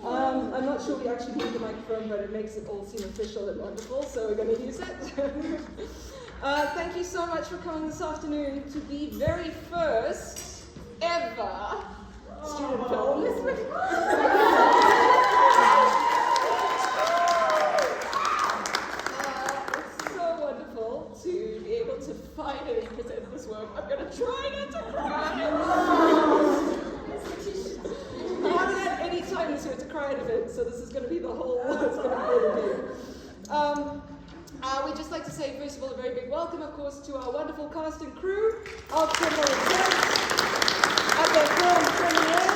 I'm not sure we actually need the microphone, but it makes it all seem official and wonderful, so we're going to use it. Thank you so much for coming this afternoon to the very first ever student film. It's so wonderful to be able to finally present this work. I'm going to try not to cry. I haven't had any time this year to cry at events, so this is going to be the whole, it's going to be the review. We'd just like to say, first of all, a very big welcome, of course, to our wonderful cast and crew of Timba at their film premiere.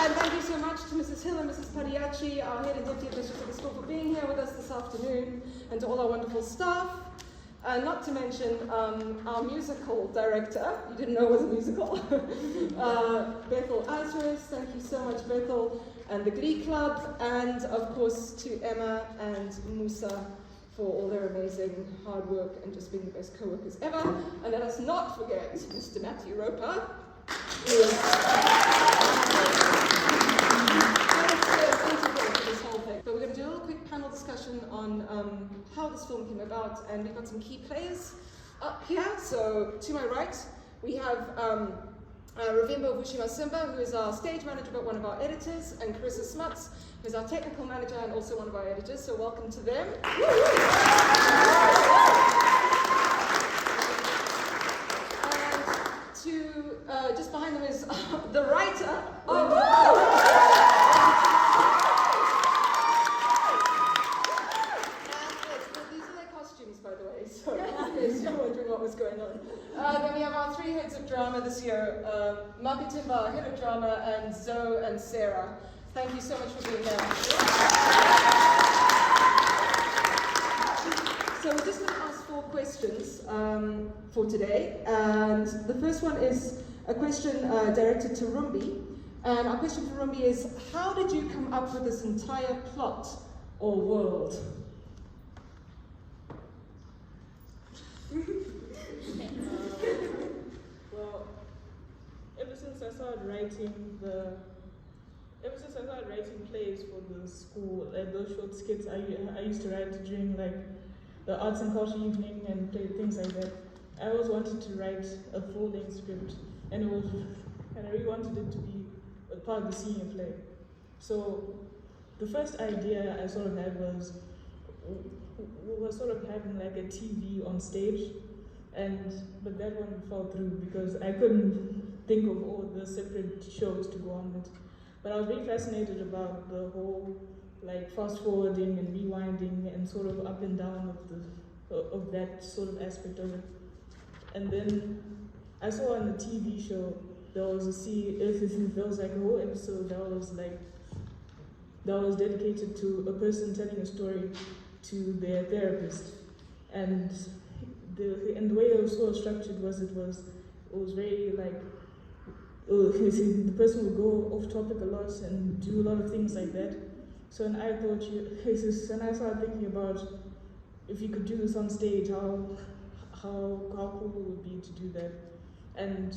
And thank you so much to Mrs. Hill and Mrs. Padiachi, our head and deputy administrator of the school, for being here with us this afternoon, and to all our wonderful staff. Not to mention our musical director, you didn't know it was a musical, Bethel Azris, thank you so much Bethel, and the Glee Club, and of course to Emma and Musa for all their amazing hard work and just being the best co-workers ever. And let us not forget Mr. Matthew Roper, who is this whole thing. But we're going to do a little quick panel discussion on how this film came about, and we've got some key players up here. So to my right, we have Ravimbo Vushima-Simba, who is our stage manager but one of our editors, and Carissa Smuts, who is our technical manager and also one of our editors, so welcome to them. And to, just behind them is the writer of... These are their costumes, by the way, so in case you're wondering what was going on. Then we have our three heads of drama this year, Makavimbikaishe, head of drama, and Zhou and Sarah. Thank you so much for being here. So we're just going to ask 4 questions for today. And the first one is a question directed to Rumbi. And our question for Rumbi is, how did you come up with this entire plot or world? Well, ever since I started writing plays for the school, like those short skits I used to write during like the arts and culture evening and play things like that, I always wanted to write a full-length script, and I really wanted it to be a part of the senior play. So the first idea I sort of had was we were sort of having like a TV on stage, but that one fell through because I couldn't think of all the separate shows to go on with. But I was very fascinated about the whole like fast forwarding and rewinding and sort of up and down of that sort of aspect of it. And then I saw on the TV show there was like a whole episode that was dedicated to a person telling a story to their therapist, and the way it was sort of structured was it was very like the person would go off topic a lot and do a lot of things like that. So and I thought and I started thinking about if you could do this on stage, how cool it would be to do that, and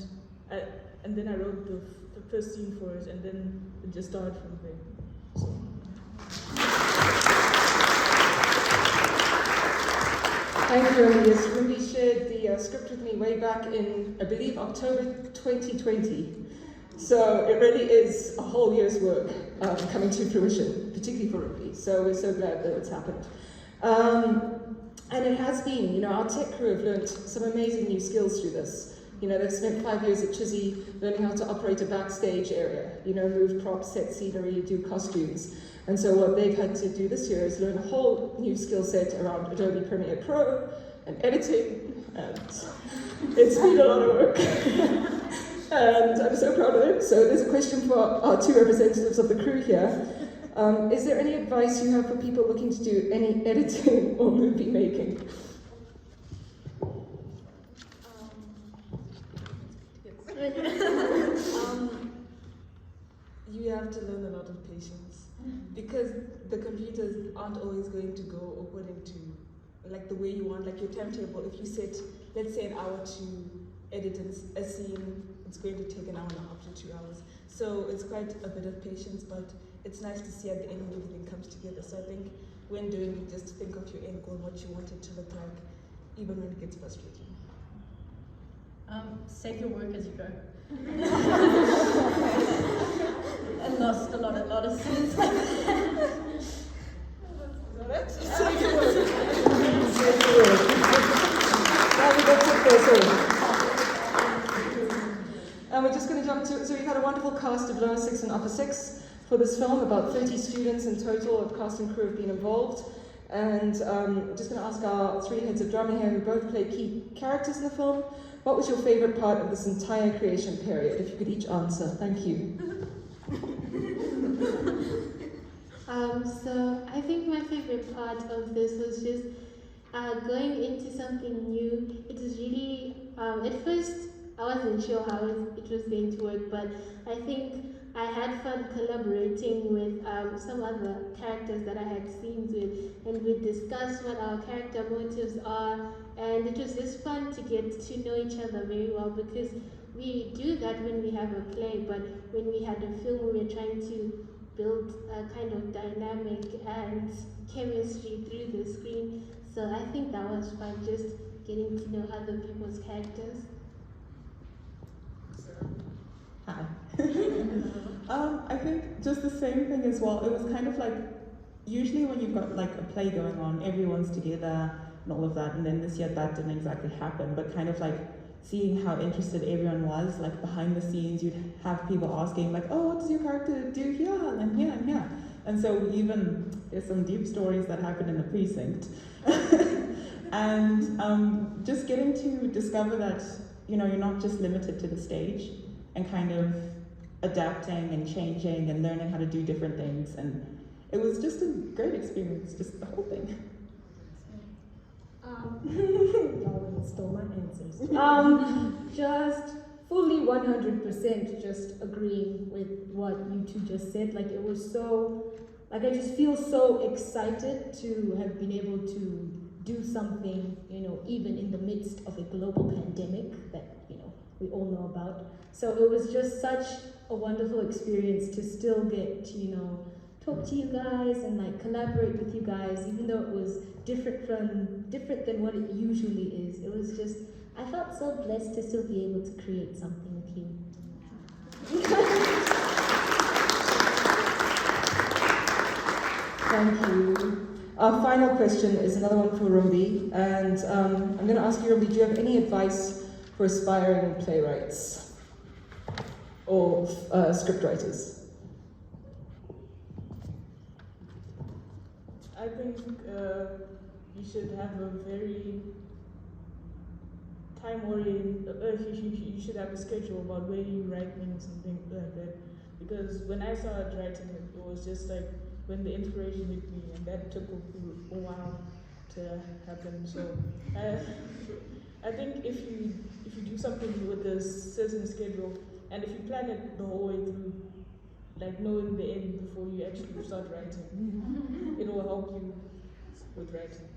then I wrote the first scene for it, and then it just started from there. So. Thank you, Rumbi. Yes, Rumbi shared the script with me way back in, I believe, October 2020. So it really is a whole year's work coming to fruition, particularly for Rumbi. So we're so glad that it's happened. And it has been, our tech crew have learned some amazing new skills through this. They've spent 5 years at Chisi learning how to operate a backstage area, move props, set scenery, do costumes. And so what they've had to do this year is learn a whole new skill set around Adobe Premiere Pro and editing, and it's been a lot of work. And I'm so proud of them. So there's a question for our 2 representatives of the crew here. Is there any advice you have for people looking to do any editing or movie making? You have to learn a lot of patience, because the computers aren't always going to go according to like the way you want, like your timetable. If you set, let's say, an hour to edit a scene, it's going to take an hour and a half to 2 hours. So it's quite a bit of patience, but it's nice to see at the end when everything comes together. So I think when doing it, just think of your end goal, what you want it to look like, even when it gets frustrating. Save your work as you go. And lost a lot of scenes. Save your work. Save your work. Now we got to first. And we're just going to jump to, so we've had a wonderful cast of lower six and upper six for this film. About 30 students in total of cast and crew have been involved. And I'm just going to ask our three heads of drama here, who both play key characters in the film, what was your favourite part of this entire creation period? If you could each answer. Thank you. So I think my favorite part of this was just going into something new. It was really, at first I wasn't sure how it was going to work, but I think I had fun collaborating with some other characters that I had scenes with, and we discussed what our character motives are, and it was just fun to get to know each other very well, because we do that when we have a play, but when we had a film, we were trying to build a kind of dynamic and chemistry through the screen. So I think that was fun, just getting to know other people's characters. Hi. I think just the same thing as well. It was kind of like, usually when you've got like a play going on, everyone's together and all of that, and then this year that didn't exactly happen, but kind of like seeing how interested everyone was, like behind the scenes, you'd have people asking like, oh, what does your character do here and here and here? And so even, there's some deep stories that happened in the precinct. And just getting to discover that, you know, you're not just limited to the stage, and kind of adapting and changing and learning how to do different things. And it was just a great experience, just the whole thing. Y'all stole my answers. Just fully 100% just agreeing with what you two just said. Like, it was so, like, I just feel so excited to have been able to do something, you know, even in the midst of a global pandemic that, you know, we all know about. So it was just such a wonderful experience to still get to, you know, talk to you guys and like collaborate with you guys, even though it was different than what it usually is. It was just, I felt so blessed to still be able to create something with you. Thank you. Our final question is another one for Rumbi, and I'm going to ask you, Rumbi, do you have any advice for aspiring playwrights or scriptwriters? I think you should have a very time-oriented, you should have a schedule about where you write things and things like that. Because when I started writing it, it was just like when the inspiration hit me, and that took a while to happen. So I think if you do something with a certain schedule, and if you plan it the whole way through, like knowing the end before you actually start writing, it will help you with writing.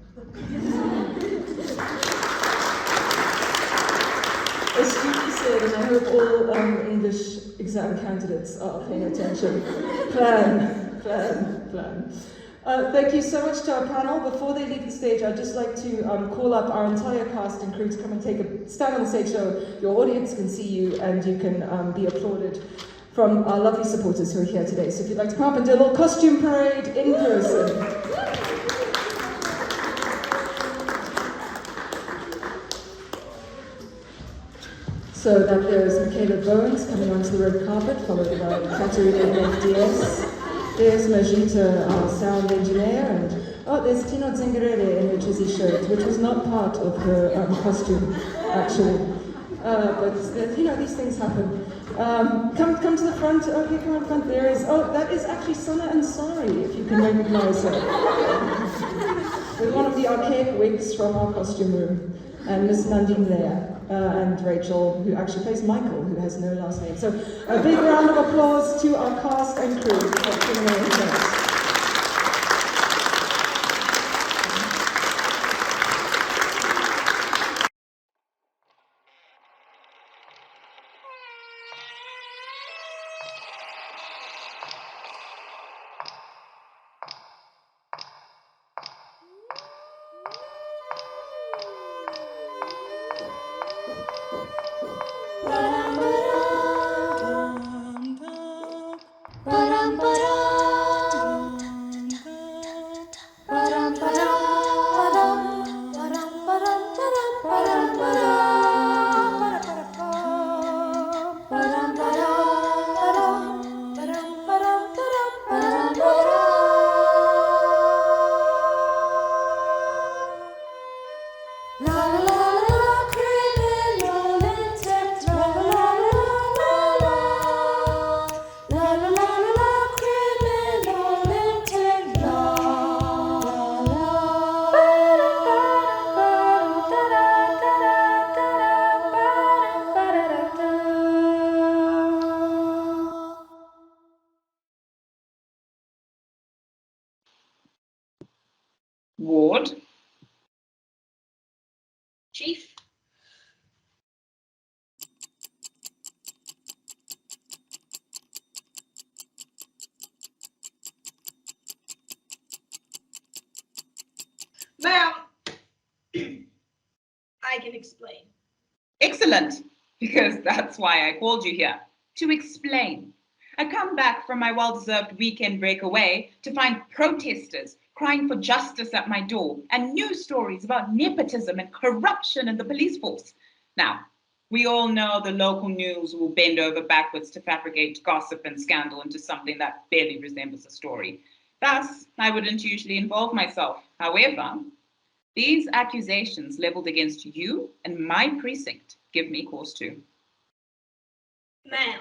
As Judy said, and I hope all English exam candidates are paying attention, plan. Thank you so much to our panel. Before they leave the stage, I'd just like to call up our entire cast and crew to come and stand on the stage so your audience can see you and you can be applauded from our lovely supporters who are here today. So if you'd like to come up and do a little costume parade in person. So that there is Michaela Bowens coming onto the red carpet, followed by Catarina and FDS. There's Majita, our sound engineer, and there's Tino Zingarele in her Chizzy shirt, which was not part of her costume, actually. But you know, these things happen. Come to the front. Okay, come on front. There is. That is actually Sana Ansari, if you can recognize her. With one of the archaic wigs from our costume room, and Miss Nandi Nleya. And Rachel, who actually plays Michael, who has no last name. So a big round of applause to our cast and crew of Kengne. Chief? Ma'am, I can explain. excellent, because that's why I called you here, to explain. I come back from my well-deserved weekend breakaway to find protesters crying for justice at my door and news stories about nepotism and corruption in the police force. Now, we all know the local news will bend over backwards to fabricate gossip and scandal into something that barely resembles a story. Thus, I wouldn't usually involve myself. However, these accusations leveled against you and my precinct give me cause to. Ma'am,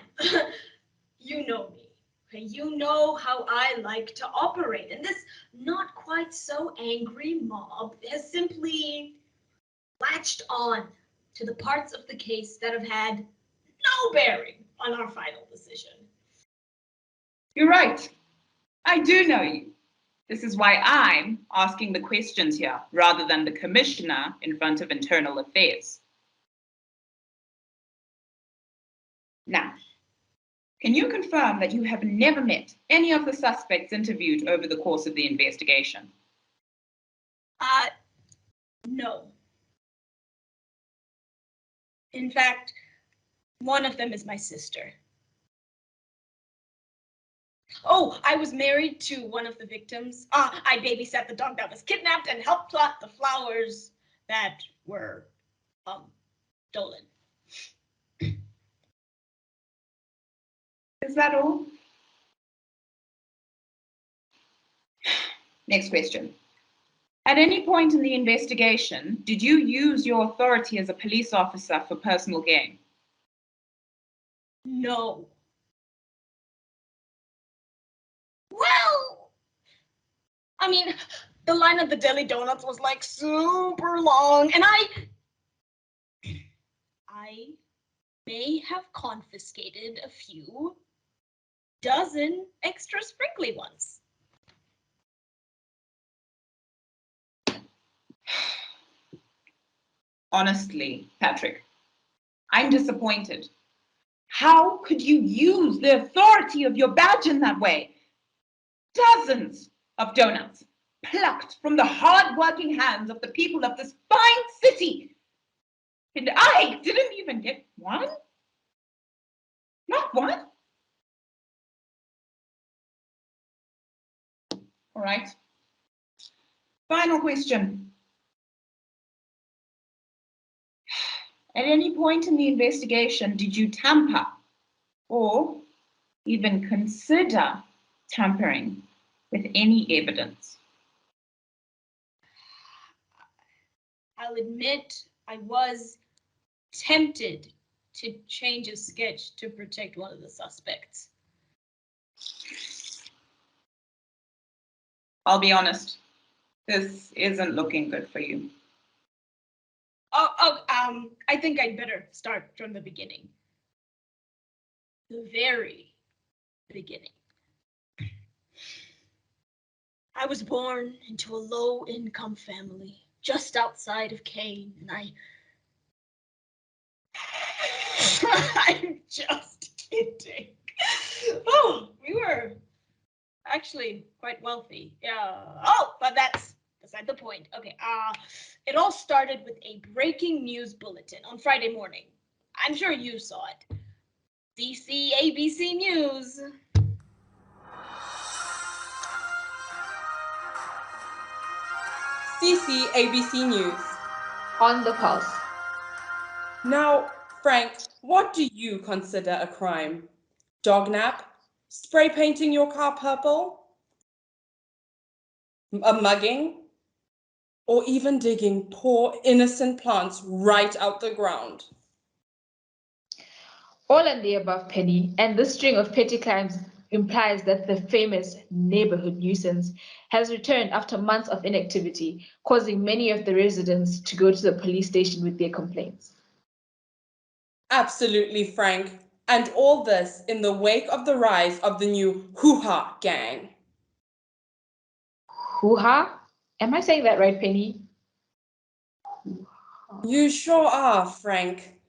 you know me. You know how I like to operate, and this not quite so angry mob has simply latched on to the parts of the case that have had no bearing on our final decision. You're right. I do know you. This is why I'm asking the questions here, rather than the commissioner in front of internal affairs. Now, can you confirm that you have never met any of the suspects interviewed over the course of the investigation? No. In fact, one of them is my sister. Oh, I was married to one of the victims. I babysat the dog that was kidnapped and helped plot the flowers that were, stolen. Is that all? Next question. At any point in the investigation, did you use your authority as a police officer for personal gain? No. Well, I mean, the line at the Deli Donuts was like super long, and I may have confiscated a few dozen extra sprinkly ones. Honestly, Patrick, I'm disappointed. How could you use the authority of your badge in that way? Dozens of donuts plucked from the hard-working hands of the people of this fine city. And I didn't even get one? Not one? All right. Final question. At any point in the investigation, did you tamper or even consider tampering with any evidence? I'll admit I was tempted to change a sketch to protect one of the suspects. I'll be honest, this isn't looking good for you. I think I'd better start from the beginning. The very beginning. I was born into a low-income family just outside of Kengne, and I'm just kidding. Oh, we were actually quite wealthy. Yeah. Oh, but that's beside the point. Okay. It all started with a breaking news bulletin on Friday morning. I'm sure you saw it. DC ABC News. CC ABC News. On the pulse. Now, Frank, what do you consider a crime? Dognap? Spray painting your car purple? A mugging? Or even digging poor innocent plants right out the ground? All of the above, Penny, and this string of petty crimes implies that the famous neighborhood nuisance has returned after months of inactivity, causing many of the residents to go to the police station with their complaints. Absolutely, Frank. And all this in the wake of the rise of the new hoo-ha gang. Hoo-ha? Am I saying that right, Penny? You sure are, Frank.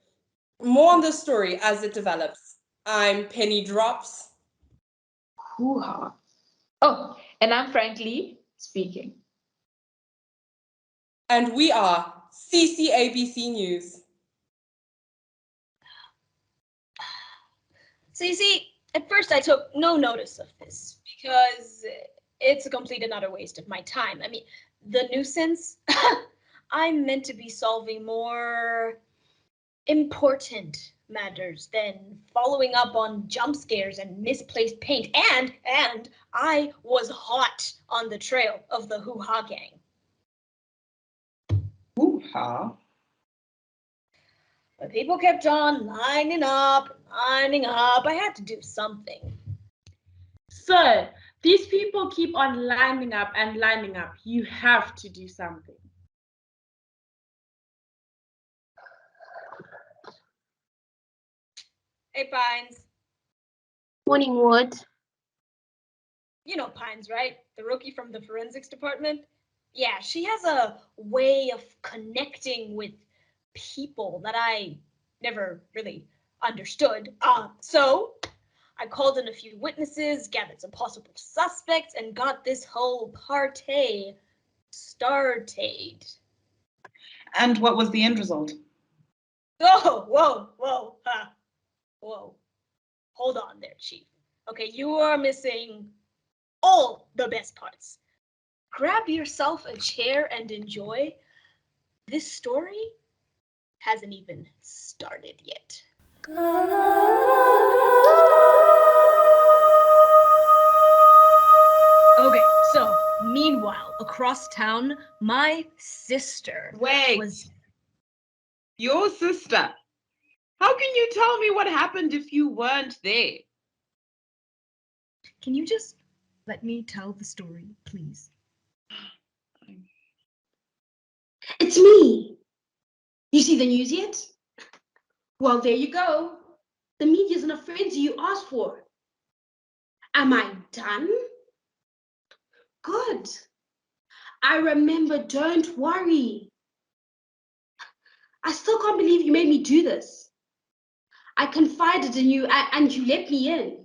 More on the story as it develops. I'm Penny Drops. Hoo-ha. Oh, and I'm frankly speaking. And we are CCABC News. So you see, at first I took no notice of this because it's a complete and utter waste of my time. I mean, the nuisance, I'm meant to be solving more important matters than following up on jump scares and misplaced paint. And I was hot on the trail of the hoo-ha gang. Hoo-ha. But people kept on lining up. I had to do something. Sir, these people keep on lining up and lining up. You have to do something. Hey, Pines. Morning, Ward. You know Pines, right? The rookie from the forensics department? Yeah, she has a way of connecting with people that I never really understood. So I called in a few witnesses, gathered some possible suspects, and got this whole party started. And what was the end result? Oh, whoa. Hold on there, Chief. Okay, you are missing all the best parts. Grab yourself a chair and enjoy. This story hasn't even started yet. Okay, so meanwhile, across town, my sister was... Your sister? How can you tell me what happened if you weren't there? Can you just let me tell the story, please? It's me. You see the news yet? Well, there you go. The media's in a frenzy you asked for. Am I done? Good. I remember, don't worry. I still can't believe you made me do this. I confided in you and you let me in.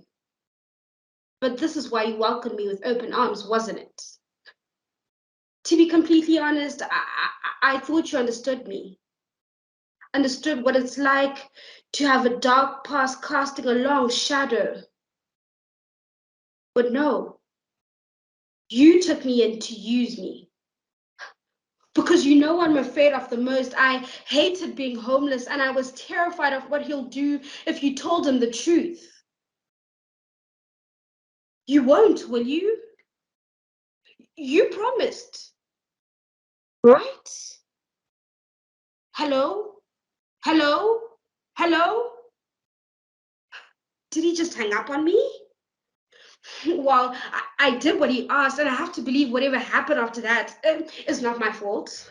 But this is why you welcomed me with open arms, wasn't it? To be completely honest, I thought you understood me. Understood what it's like to have a dark past casting a long shadow. But no, you took me in to use me. Because you know what I'm afraid of the most. I hated being homeless and I was terrified of what he'll do if you told him the truth. You won't, will you? You promised. Right? Hello? Hello? Hello? Did he just hang up on me? Well, I did what he asked, and I have to believe whatever happened after that is not my fault.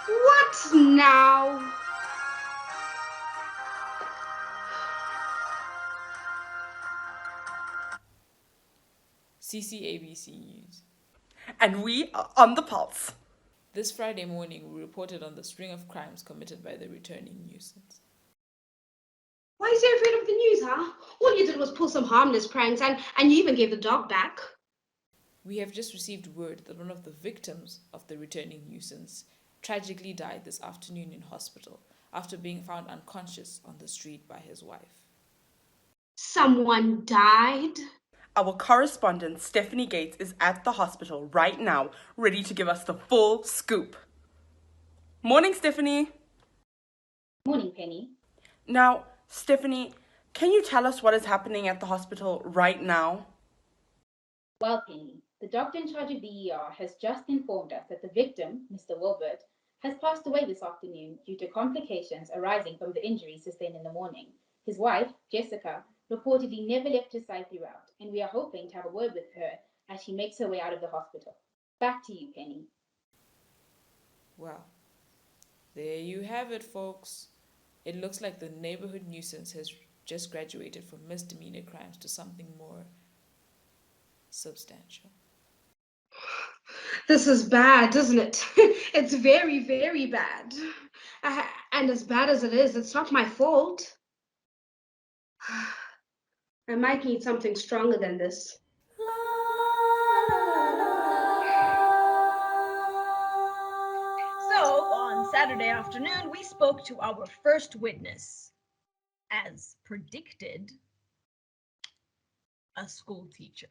What now? CCABC News. And we are on the pulse. This Friday morning, we reported on the string of crimes committed by the returning nuisance. Why is he afraid of the news, huh? All you did was pull some harmless pranks, and you even gave the dog back. We have just received word that one of the victims of the returning nuisance tragically died this afternoon in hospital after being found unconscious on the street by his wife. Someone died? Our correspondent, Stephanie Gates, is at the hospital right now, ready to give us the full scoop. Morning, Stephanie. Morning, Penny. Now, Stephanie, can you tell us what is happening at the hospital right now? Well, Penny, the doctor in charge of the ER has just informed us that the victim, Mr. Wilbert, has passed away this afternoon due to complications arising from the injuries sustained in the morning. His wife, Jessica, reportedly never left his side throughout, and we are hoping to have a word with her as she makes her way out of the hospital. Back to you, Penny. Well, there you have it, folks. It looks like the neighborhood nuisance has just graduated from misdemeanor crimes to something more substantial. This is bad, isn't it? It's very, very bad. And as bad as it is, it's not my fault. I might need something stronger than this. So, on Saturday afternoon, we spoke to our first witness. As predicted, a school teacher.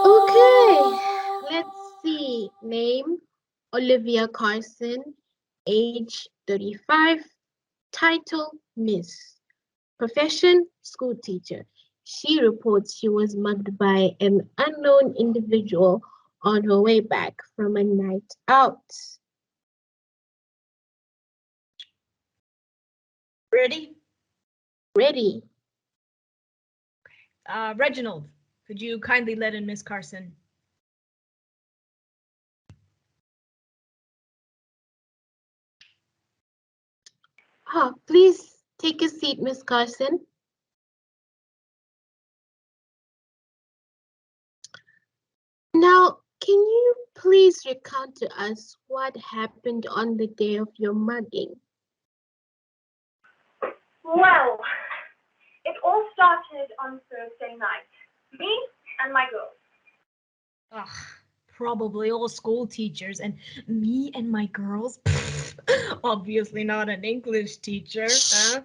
Okay, let's see. Name Olivia Carson, age 35, title Miss, profession school teacher. She reports she was mugged by an unknown individual on her way back from a night out. Ready? Ready. Reginald, could you kindly let in Miss Carson? Please take a seat, Miss Carson. Now, can you please recount to us what happened on the day of your mugging? Well, it all started on Thursday night. Me and my girls. Ugh, probably all school teachers, and me and my girls? Obviously not an English teacher, huh?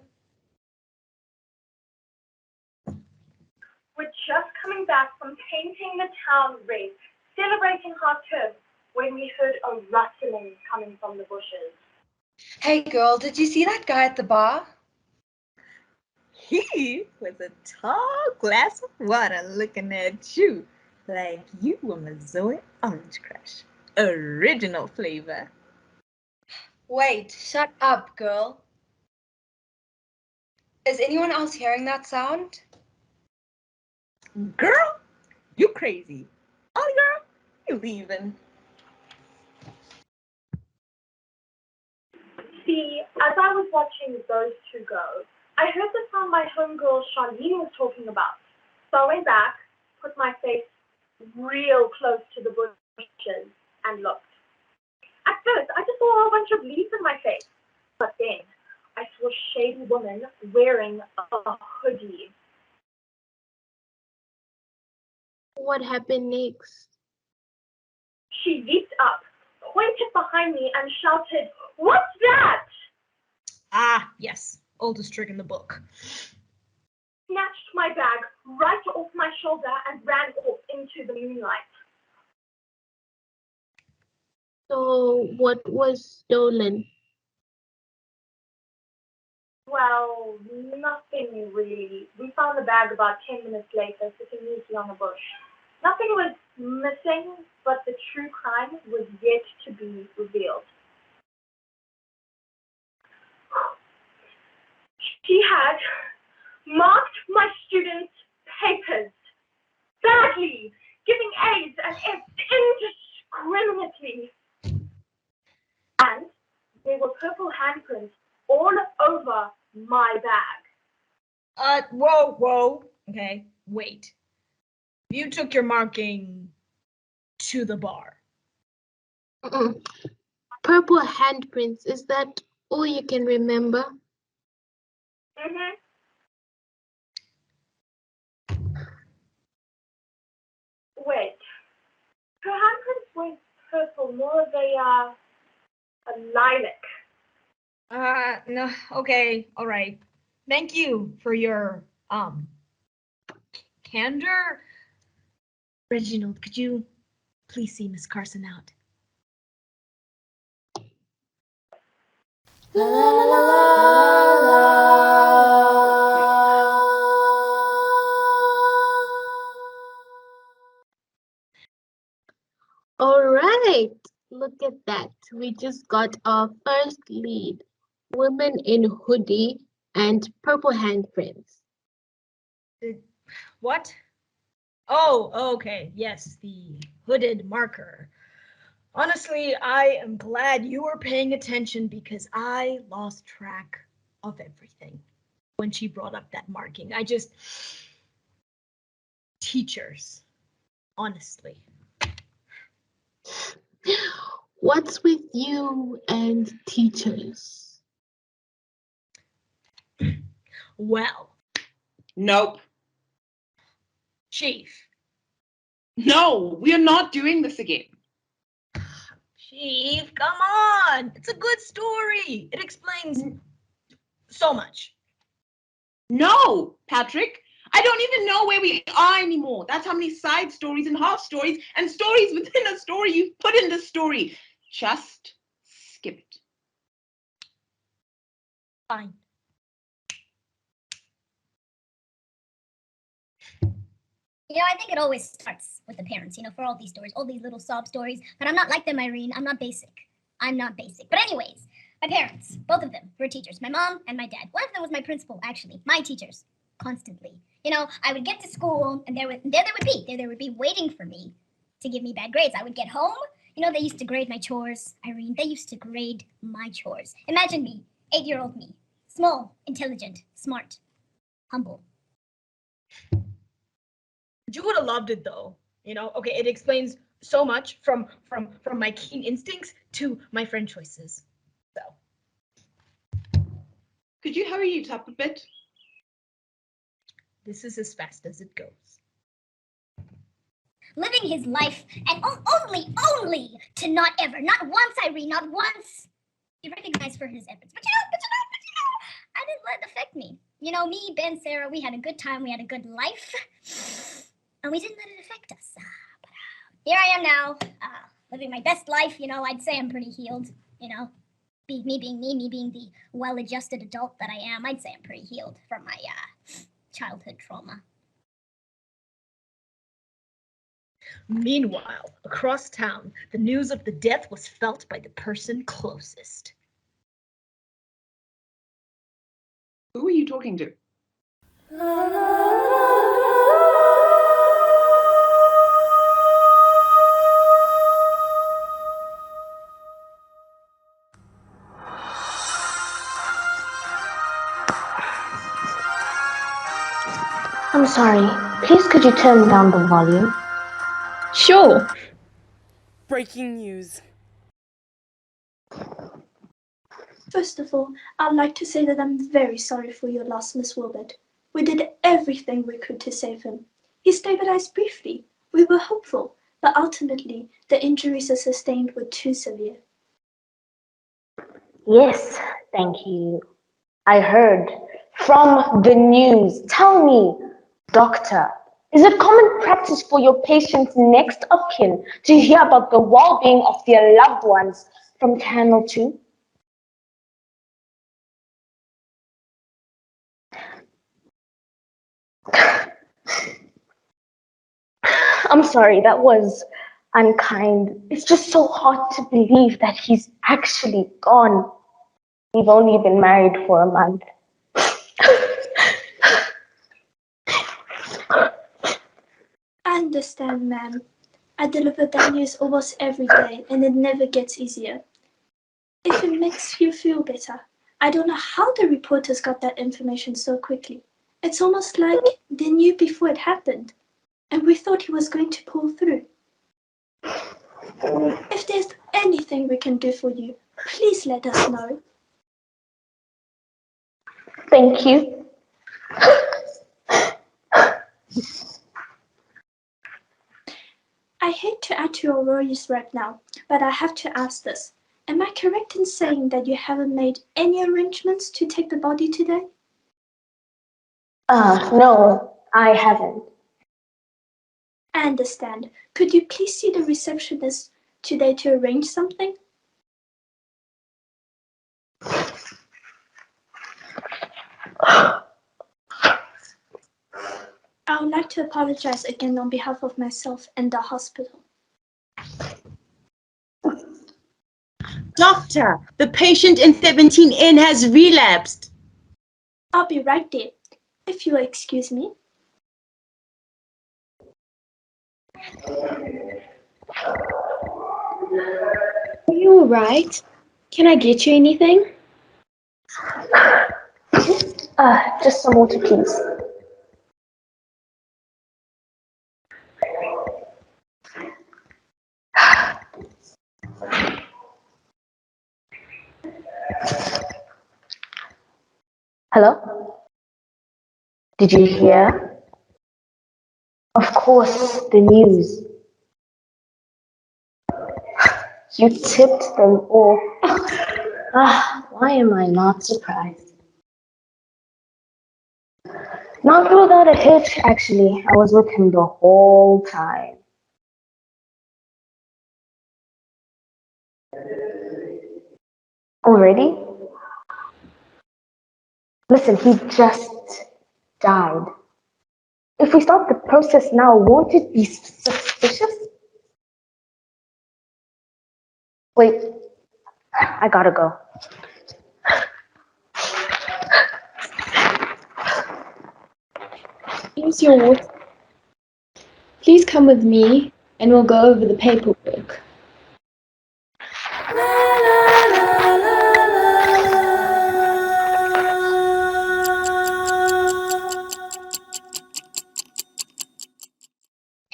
We're just coming back from painting the town red, celebrating half term, when we heard a rustling coming from the bushes. Hey girl, did you see that guy at the bar? He was a tall glass of water looking at you like you were my Zoe Orange Crush. Original flavor. Wait, shut up, girl. Is anyone else hearing that sound? Girl, you crazy. Oh, girl, you leaving. See, as I was watching those two go, I heard the sound my homegirl Charlene was talking about. So I went back, put my face real close to the bushes, and looked. At first, I just saw a whole bunch of leaves in my face. But then, I saw a shady woman wearing a hoodie. What happened next? She leaped up, pointed behind me, and shouted, "What's that?" Ah, yes, oldest trick in the book. Snatched my bag right off my shoulder and ran off into the moonlight. So, what was stolen? Well, nothing really. We found the bag about 10 minutes later, sitting neatly on a bush. Nothing was missing, but the true crime was yet to be revealed. She had marked my students' papers badly, giving A's and F's indiscriminately. And there were purple handprints all over my bag. Whoa. Okay, wait. You took your marking to the bar. Purple handprints, is that all you can remember? Mm-hmm. Wait. Her handprints weren't purple, more of a lilac. No, okay, all right. Thank you for your, candor. Reginald, could you please see Miss Carson out? All right, look at that. We just got our first lead. Women in hoodie and purple handprints. What? Oh, okay, yes, the hooded marker. Honestly, I am glad you were paying attention because I lost track of everything. when she brought up that marking. Teachers, honestly. What's with you and teachers? Well. Nope. Chief. No, we are not doing this again. Chief, come on. It's a good story. It explains so much. No, Patrick. I don't even know where we are anymore. That's how many side stories and half stories and stories within a story you've put in this story. Just skip it. Fine. You know, I think it always starts with the parents, you know, for all these stories, all these little sob stories. But I'm not like them, Irene. I'm not basic. I'm not basic. But anyways, my parents, both of them were teachers, my mom and my dad. One of them was my principal, actually, my teachers, constantly. You know, I would get to school and there they would be waiting for me to give me bad grades. I would get home. You know, they used to grade my chores, Irene. They used to grade my chores. Imagine me, 8-year-old me, small, intelligent, smart, humble. You would have loved it though. You know, okay, it explains so much from my keen instincts to my friend choices. So. Could you hurry it up a bit? This is as fast as it goes. Living his life and only to not ever, not once, Irene, not once, be recognized for his efforts. But you know, I didn't let it affect me. You know, me, Ben, Sarah, we had a good time, we had a good life, and we didn't let it affect us. But here I am now, living my best life. You know, I'd say I'm pretty healed, you know. Me being the well-adjusted adult that I am, I'd say I'm pretty healed from my childhood trauma. Meanwhile, across town, the news of the death was felt by the person closest. Who are you talking to? I'm sorry. Please could you turn down the volume? Sure. Breaking news. First of all, I'd like to say that I'm very sorry for your loss, Miss Wilbert. We did everything we could to save him. He stabilized briefly. We were hopeful, but ultimately, the injuries he sustained were too severe. Yes, thank you. I heard from the news. Tell me, doctor, is it common practice for your patient's next of kin to hear about the well-being of their loved ones from Channel 2? I'm sorry, that was unkind. It's just so hard to believe that he's actually gone. We've only been married for a month. I understand, ma'am. I deliver bad news almost every day, and it never gets easier. If it makes you feel better, I don't know how the reporters got that information so quickly. It's almost like they knew before it happened, and we thought he was going to pull through. If there's anything we can do for you, please let us know. Thank you. I hate to add to your worries right now, but I have to ask this. Am I correct in saying that you haven't made any arrangements to take the body today? No, I haven't. I understand. Could you please see the receptionist today to arrange something? I would like to apologize again on behalf of myself and the hospital. Doctor, the patient in 17N has relapsed. I'll be right there, if you will excuse me. Are you alright? Can I get you anything? Just some water, please. Hello? Did you hear? Of course, the news. You tipped them off. Why am I not surprised? Not without a hitch, actually. I was with him the whole time. Already? Listen, he just died. If we start the process now, won't it be suspicious? Wait, I gotta go. Here's your water. Please come with me and we'll go over the paperwork.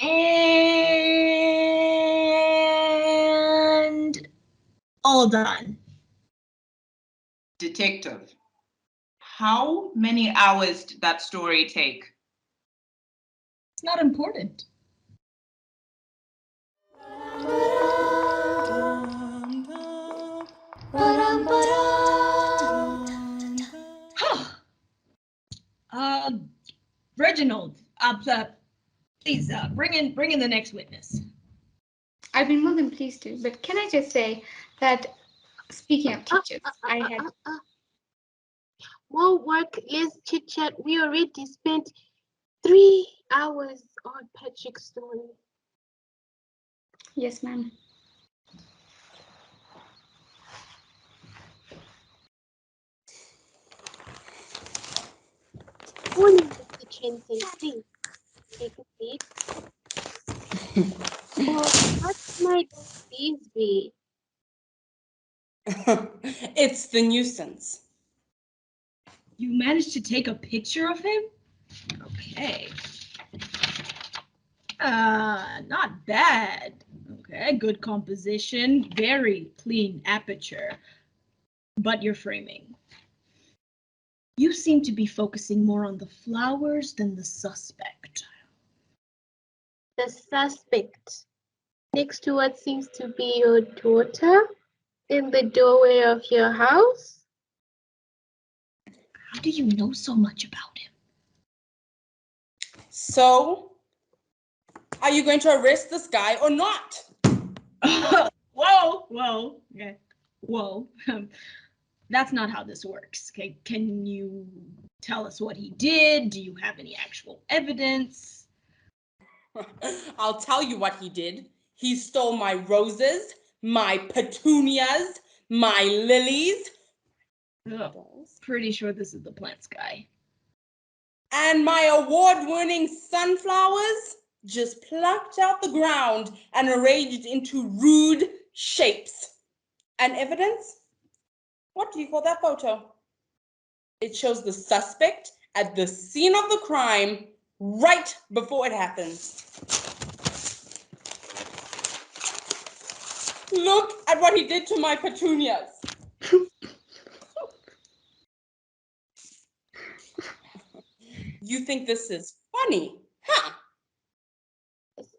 And all done. Detective, how many hours did that story take? It's not important. Reginald, please bring in the next witness. I'd be more than pleased to, but can I just say that, speaking of teachers, I had... More work, less chit chat. We already spent 3 hours on Patrick's story. Yes, ma'am. Morning, Mr. Chenson. Please take a seat. Well, what might these be? It's the nuisance. You managed to take a picture of him? Okay. Not bad. Okay, good composition, very clean aperture. But your framing. You seem to be focusing more on the flowers than the suspect. The suspect. Next to what seems to be your daughter in the doorway of your house? How do you know so much about him? So, are you going to arrest this guy or not? Whoa. Okay. Whoa. That's not how this works. Okay. Can you tell us what he did? Do you have any actual evidence? I'll tell you what he did. He stole my roses, my petunias, my lilies. Pretty sure this is the plants guy. And my award-winning sunflowers, just plucked out the ground and arranged into rude shapes. And evidence? What do you call that photo? It shows the suspect at the scene of the crime right before it happens. Look at what he did to my petunias. You think this is funny, huh?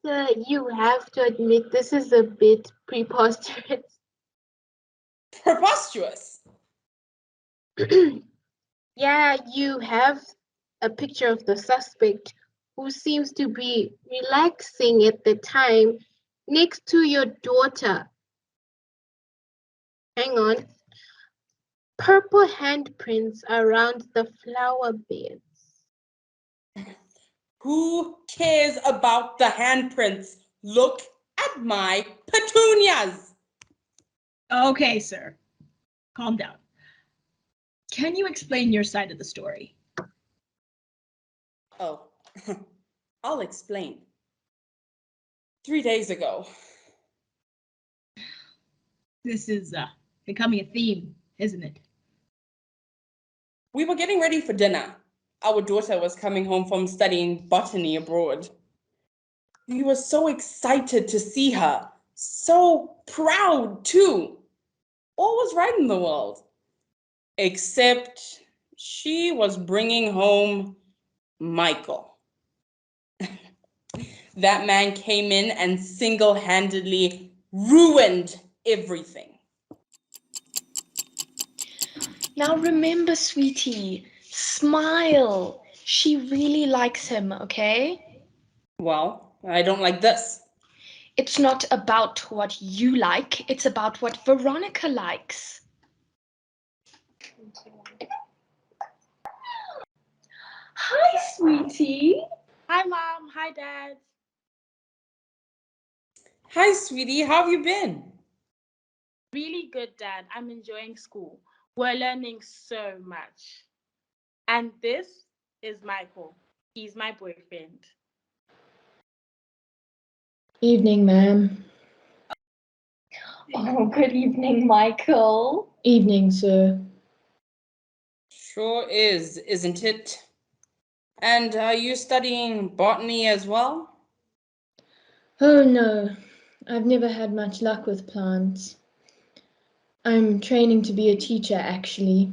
Sir, you have to admit this is a bit preposterous. Preposterous? Yeah, you have a picture of the suspect who seems to be relaxing at the time next to your daughter. Hang on. Purple handprints around the flower beds. Who cares about the handprints? Look at my petunias. Okay, sir. Calm down. Can you explain your side of the story? Oh, I'll explain. 3 days ago. This is becoming a theme, isn't it? We were getting ready for dinner. Our daughter was coming home from studying botany abroad. We were so excited to see her. So proud, too. All was right in the world. Except she was bringing home Michael. That man came in and single-handedly ruined everything. Now remember, sweetie, smile. She really likes him, okay? Well, I don't like this. It's not about what you like, it's about what Veronica likes. Hi, sweetie. Hi, Mom. Hi, Dad. Hi, sweetie. How have you been? Really good, Dad. I'm enjoying school. We're learning so much. And this is Michael. He's my boyfriend. Evening, ma'am. Oh, good evening, Michael. Evening, sir. Sure is, isn't it? And are you studying botany as well? Oh, no. I've never had much luck with plants. I'm training to be a teacher, actually.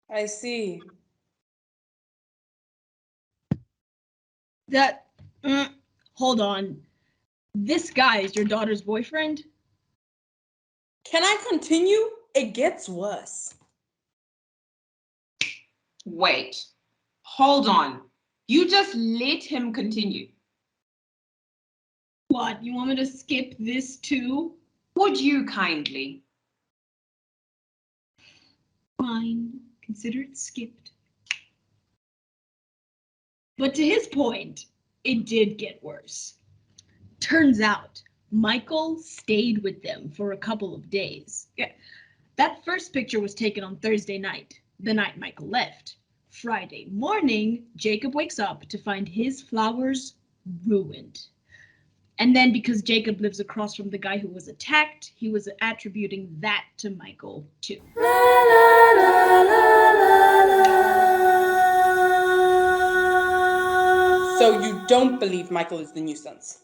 I see. Hold on. This guy is your daughter's boyfriend? Can I continue? It gets worse. Wait, hold on. You just let him continue. What, you want me to skip this too? Would you kindly? Fine, consider it skipped. But to his point, it did get worse. Turns out, Michael stayed with them for a couple of days. Yeah, that first picture was taken on Thursday night, the night Michael left. Friday morning, Jacob wakes up to find his flowers ruined. And then because Jacob lives across from the guy who was attacked, he was attributing that to Michael too. So you don't believe Michael is the nuisance?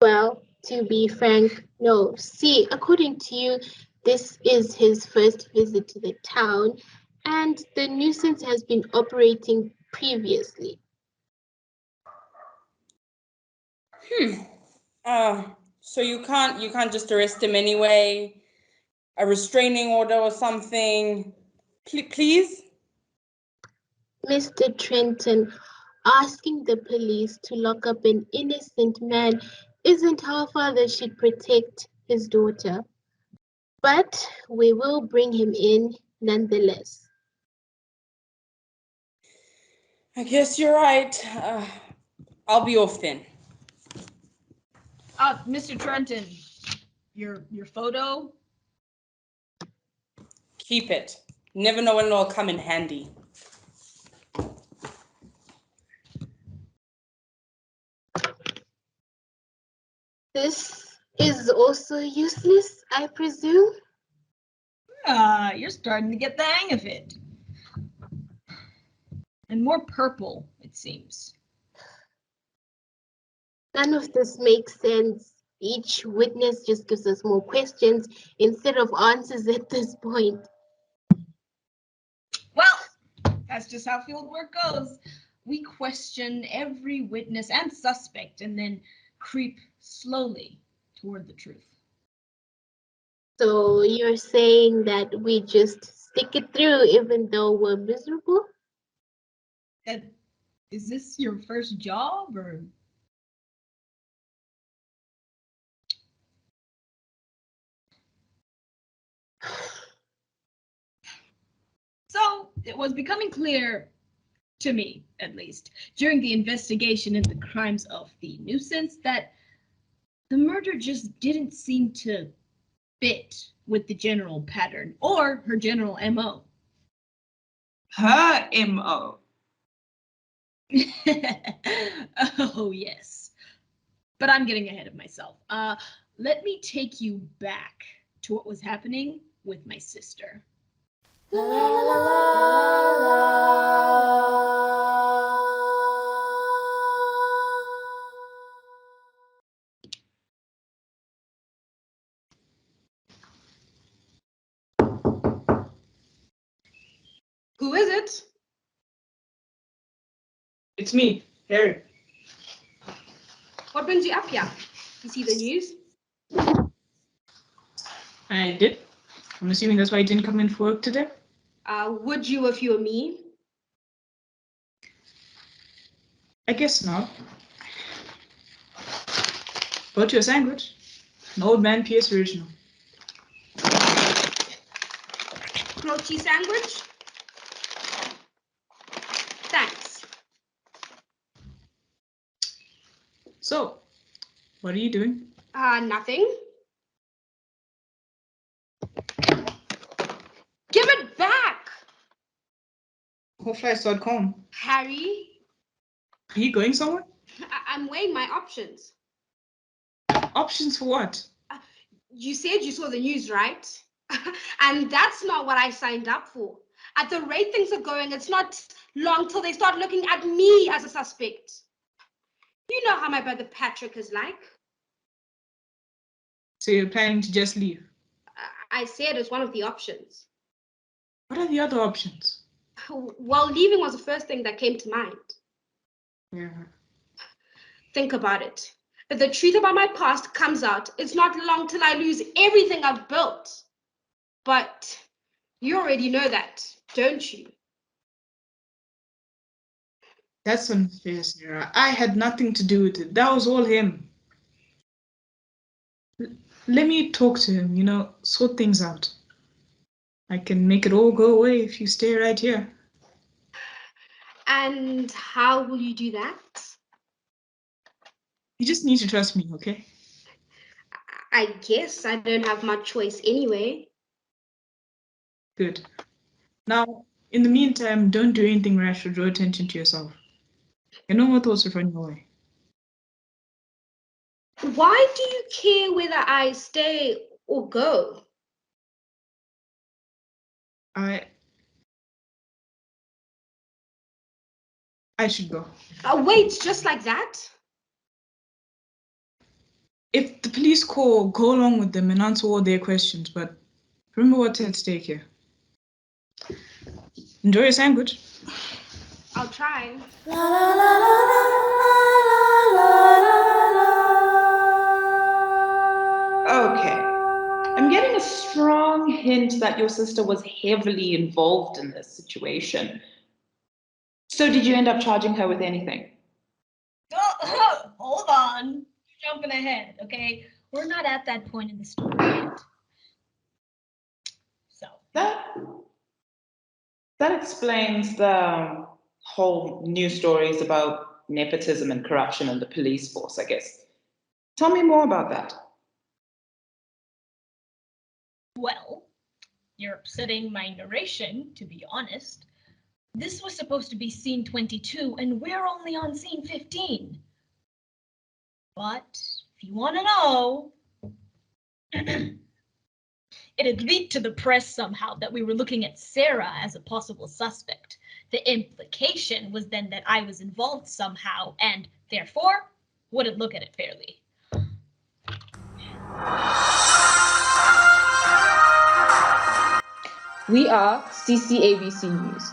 Well, to be frank, no. See, according to you, this is his first visit to the town, and the nuisance has been operating previously. So you can't just arrest him anyway? A restraining order or something? Please? Mr. Trenton, asking the police to lock up an innocent man isn't how a father should protect his daughter. But we will bring him in nonetheless. I guess you're right. I'll be off then. Mr. Trenton, your photo? Keep it. Never know when it'll come in handy. This is also useless, I presume? You're starting to get the hang of it. And more purple, it seems. None of this makes sense. Each witness just gives us more questions instead of answers at this point. Well, that's just how field work goes. We question every witness and suspect and then creep slowly toward the truth. So you're saying that we just stick it through even though we're miserable? Is this your first job or? So it was becoming clear, to me at least, during the investigation into the crimes of the nuisance that the murder just didn't seem to fit with the general pattern or her general MO. Her MO. Oh, yes. But I'm getting ahead of myself. Let me take you back to what was happening with my sister. La la la la la. Who is it? It's me, Harry. What brings you up here? You see the news? I did. I'm assuming that's why you didn't come in for work today? Would you if you were me? I guess not. Bought you a sandwich. An old man P.S. original. Grilled cheese sandwich? Thanks. So, what are you doing? Nothing. Give it back! Hopefully I start calm. Harry, Are you going somewhere? I'm weighing my options. Options for what? You said you saw the news, right? And that's not what I signed up for. At the rate things are going, it's not long till they start looking at me as a suspect. You know how my brother Patrick is like. So you're planning to just leave? I said it's one of the options. What are the other options? Well, leaving was the first thing that came to mind. Yeah. Think about it. If the truth about my past comes out, it's not long till I lose everything I've built. But you already know that, don't you? That's unfair, Sarah. I had nothing to do with it. That was all him. Let me talk to him, sort things out. I can make it all go away if you stay right here. And how will you do that? You just need to trust me, okay? I guess I don't have much choice anyway. Good. Now, in the meantime, don't do anything rash or draw attention to yourself. No more thoughts of running away. Why do you care whether I stay or go? I should go. Wait, just like that? If the police call, go along with them and answer all their questions, but remember what's at stake here. Enjoy your sandwich. I'll try. La la la la Okay. I'm getting a strong hint that your sister was heavily involved in this situation. So did you end up charging her with anything? Oh, hold on. Jumping ahead, okay? We're not at that point in the story yet. So. That explains the whole news stories about nepotism and corruption in the police force, I guess. Tell me more about that. Well, you're upsetting my narration, to be honest. This was supposed to be scene 22, and we're only on scene 15. But if you want to know, it had leaked to the press somehow that we were looking at Sarah as a possible suspect. The implication was then that I was involved somehow and therefore wouldn't look at it fairly. We are CCABC News.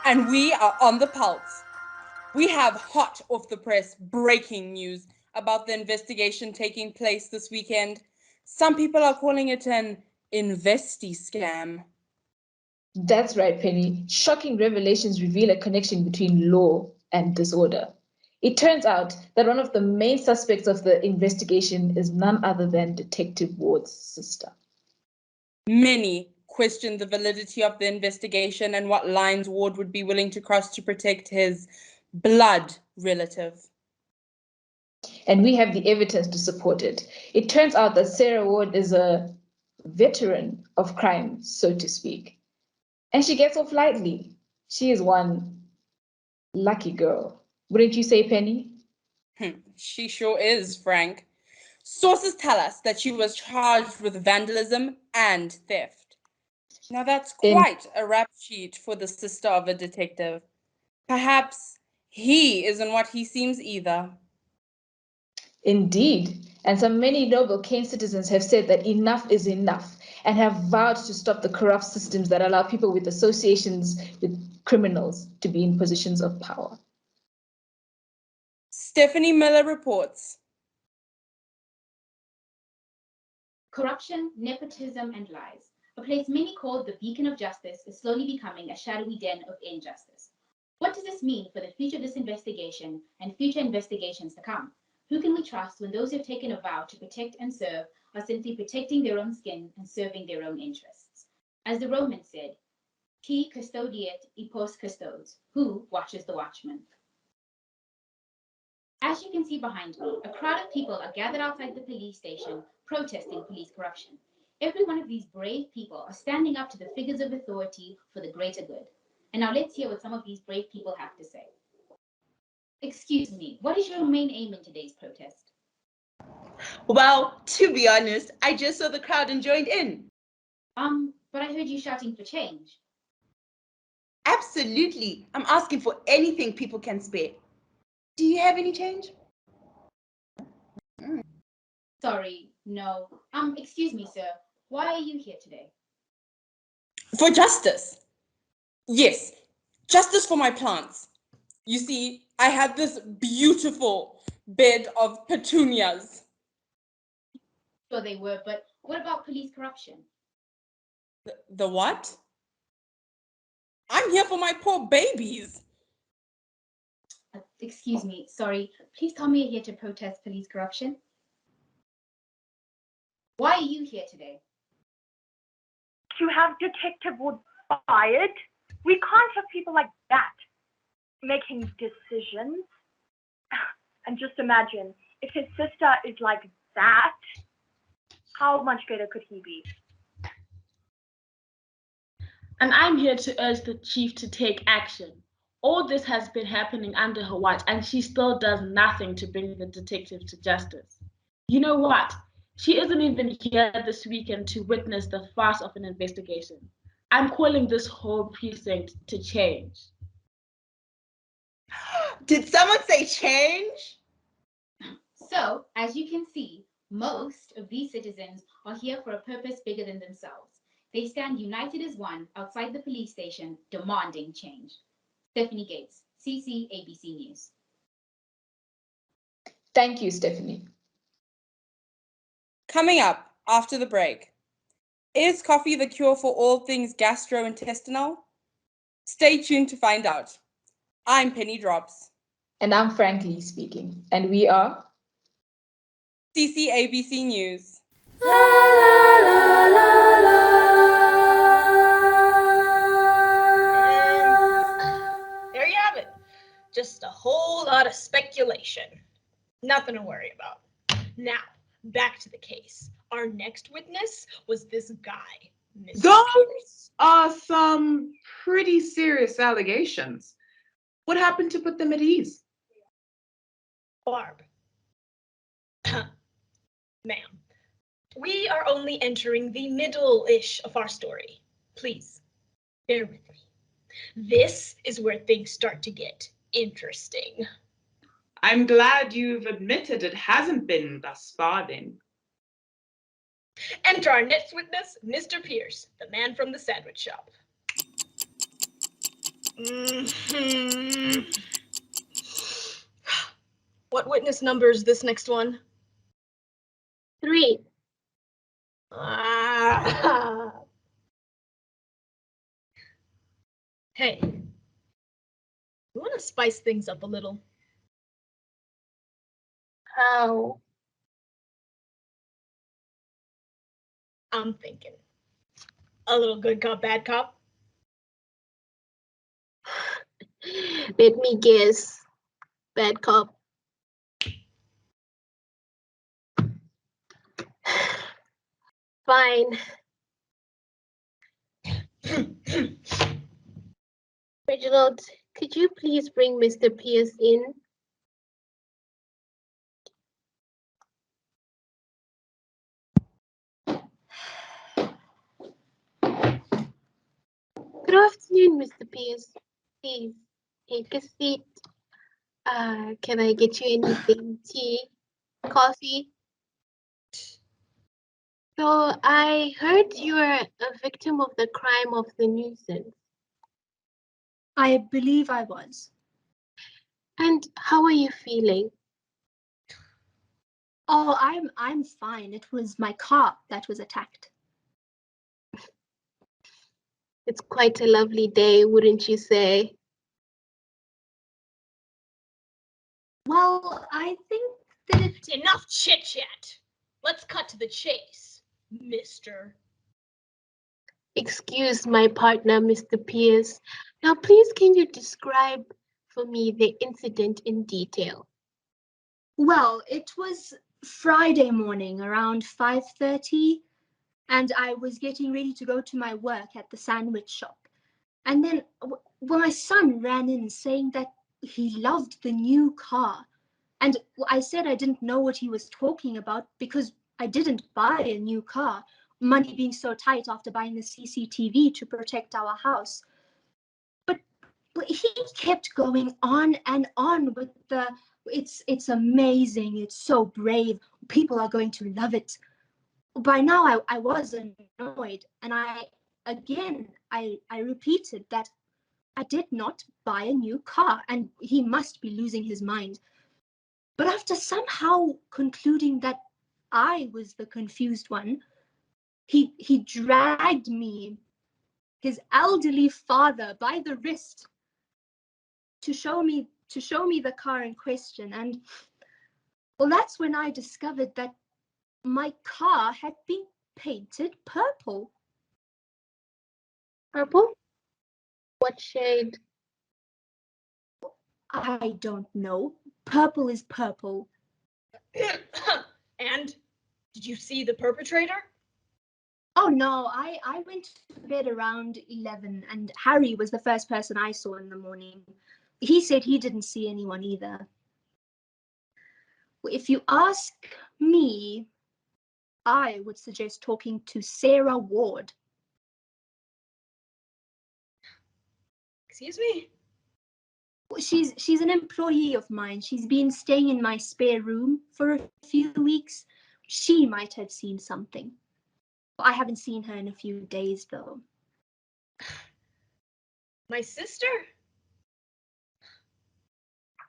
And we are on the pulse. We have hot off the press breaking news about the investigation taking place this weekend. Some people are calling it an investi scam. That's right, Penny. Shocking revelations reveal a connection between law and disorder. It turns out that one of the main suspects of the investigation is none other than Detective Ward's sister. Many questioned the validity of the investigation and what lines Ward would be willing to cross to protect his blood relative. And we have the evidence to support it. It turns out that Sarah Ward is a veteran of crime, so to speak. And she gets off lightly. She is one lucky girl. Wouldn't you say, Penny? She sure is, Frank. Sources tell us that she was charged with vandalism and theft. Now that's quite a rap sheet for the sister of a detective. Perhaps he isn't what he seems either. Indeed, and some many noble Kane citizens have said that enough is enough and have vowed to stop the corrupt systems that allow people with associations with criminals to be in positions of power. Stephanie Miller reports. Corruption, nepotism, and lies. A place many called the beacon of justice is slowly becoming a shadowy den of injustice. What does this mean for the future of this investigation and future investigations to come? Who can we trust when those who have taken a vow to protect and serve are simply protecting their own skin and serving their own interests? As the Romans said, qui custodiet e post custodes, who watches the watchman? As you can see behind me, a crowd of people are gathered outside the police station protesting police corruption. Every one of these brave people are standing up to the figures of authority for the greater good. And now let's hear what some of these brave people have to say. Excuse me, what is your main aim in today's protest? Well, to be honest, I just saw the crowd and joined in. But I heard you shouting for change. Absolutely. I'm asking for anything people can spare. Do you have any change? Sorry, no. Excuse me, sir. Why are you here today? For justice. Yes, justice for my plants. You see, I had this beautiful bed of petunias. Sure they were, but what about police corruption? The what? I'm here for my poor babies. Excuse me, sorry. Please tell me you're here to protest police corruption. Why are you here today? To have Detective Wood fired? We can't have people like that making decisions. And just imagine, if his sister is like that, how much better could he be? And I'm here to urge the chief to take action. All this has been happening under her watch, and she still does nothing to bring the detective to justice. You know what? She isn't even here this weekend to witness the farce of an investigation. I'm calling this whole precinct to change. Did someone say change? So, as you can see, most of these citizens are here for a purpose bigger than themselves. They stand united as one outside the police station, demanding change. Stephanie Gates, CC ABC News. Thank you, Stephanie. Coming up after the break. Is coffee the cure for all things gastrointestinal? Stay tuned to find out. I'm Penny Drops. And I'm Frankly speaking. And we are CC ABC News. There you have it. Just a whole lot of speculation. Nothing to worry about. Now, back to the case. Our next witness was this guy, Mr. Those are some pretty serious allegations. What happened to put them at ease? Barb. Ma'am, we are only entering the middle-ish of our story. Please, bear with me. This is where things start to get interesting. I'm glad you've admitted it hasn't been thus far then. Enter our next witness, Mr. Pierce, the man from the sandwich shop. What witness number is this next one? 3. Hey, you want to spice things up a little? How? I'm thinking a little good cop, bad cop. Let me guess. Bad cop. Fine. Reginald, could you please bring Mr. Pierce in? Good afternoon, Mr. Pierce. Please take a seat. Can I get you anything? Tea? Coffee? So I heard you are a victim of the crime of the nuisance. I believe I was. And how are you feeling? Oh, I'm fine. It was my car that was attacked. It's quite a lovely day, wouldn't you say? Well, I think that it's enough chit chat. Let's cut to the chase, Mr. Excuse my partner, Mr. Pierce. Now, please, can you describe for me the incident in detail? Well, it was Friday morning around 5:30, and I was getting ready to go to my work at the sandwich shop. And then my son ran in saying that he loved the new car. And I said I didn't know what he was talking about because I didn't buy a new car, money being so tight after buying the CCTV to protect our house. But he kept going on and on with the, it's amazing, it's so brave, people are going to love it. By now I was annoyed, and I repeated that I did not buy a new car and he must be losing his mind. But after somehow concluding that I was the confused one, he dragged me, his elderly father, by the wrist to show me the car in question. And well, that's when I discovered that my car had been painted purple. Purple? What shade? I don't know. Purple is purple. And did you see the perpetrator? Oh no, I went to bed around 11, and Harry was the first person I saw in the morning. He said he didn't see anyone either. If you ask me, I would suggest talking to Sarah Ward. Excuse me? She's an employee of mine. She's been staying in my spare room for a few weeks. She might have seen something. I haven't seen her in a few days, though. My sister?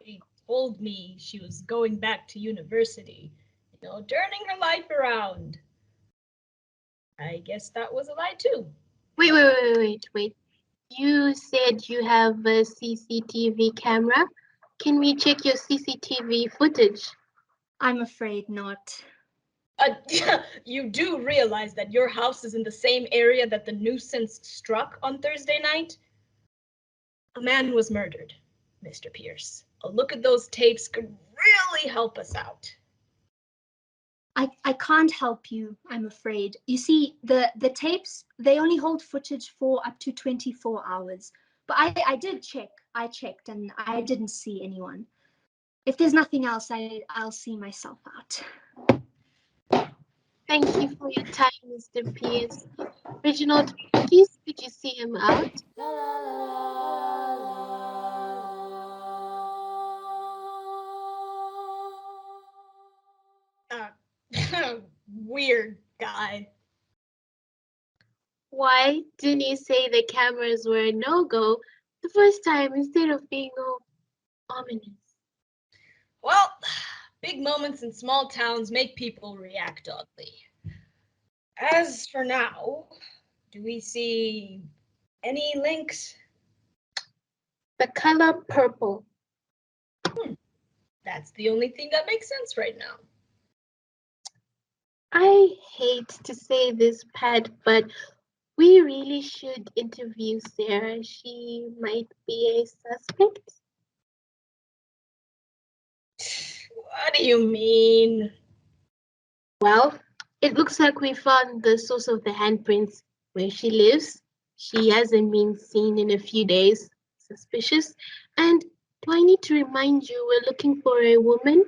She told me she was going back to university, turning her life around. I guess that was a lie too. Wait. You said you have a CCTV camera. Can we check your CCTV footage? I'm afraid not. You do realize that your house is in the same area that the nuisance struck on Thursday night? A man was murdered, Mr. Pierce. A look at those tapes could really help us out. I can't help you, I'm afraid. You see, the tapes, they only hold footage for up to 24 hours. But I did check. I checked and I didn't see anyone. If there's nothing else, I'll see myself out. Thank you for your time, Mr. Pierce. Reginald, please could you see him out? Weird guy. Why didn't you say the cameras were a no-go the first time instead of being all ominous? Well, big moments in small towns make people react oddly. As for now, do we see any links? The color purple. That's the only thing that makes sense right now. I hate to say this, Pat, but we really should interview Sarah. She might be a suspect. What do you mean? Well, it looks like we found the source of the handprints where she lives. She hasn't been seen in a few days. Suspicious. And do I need to remind you we're looking for a woman?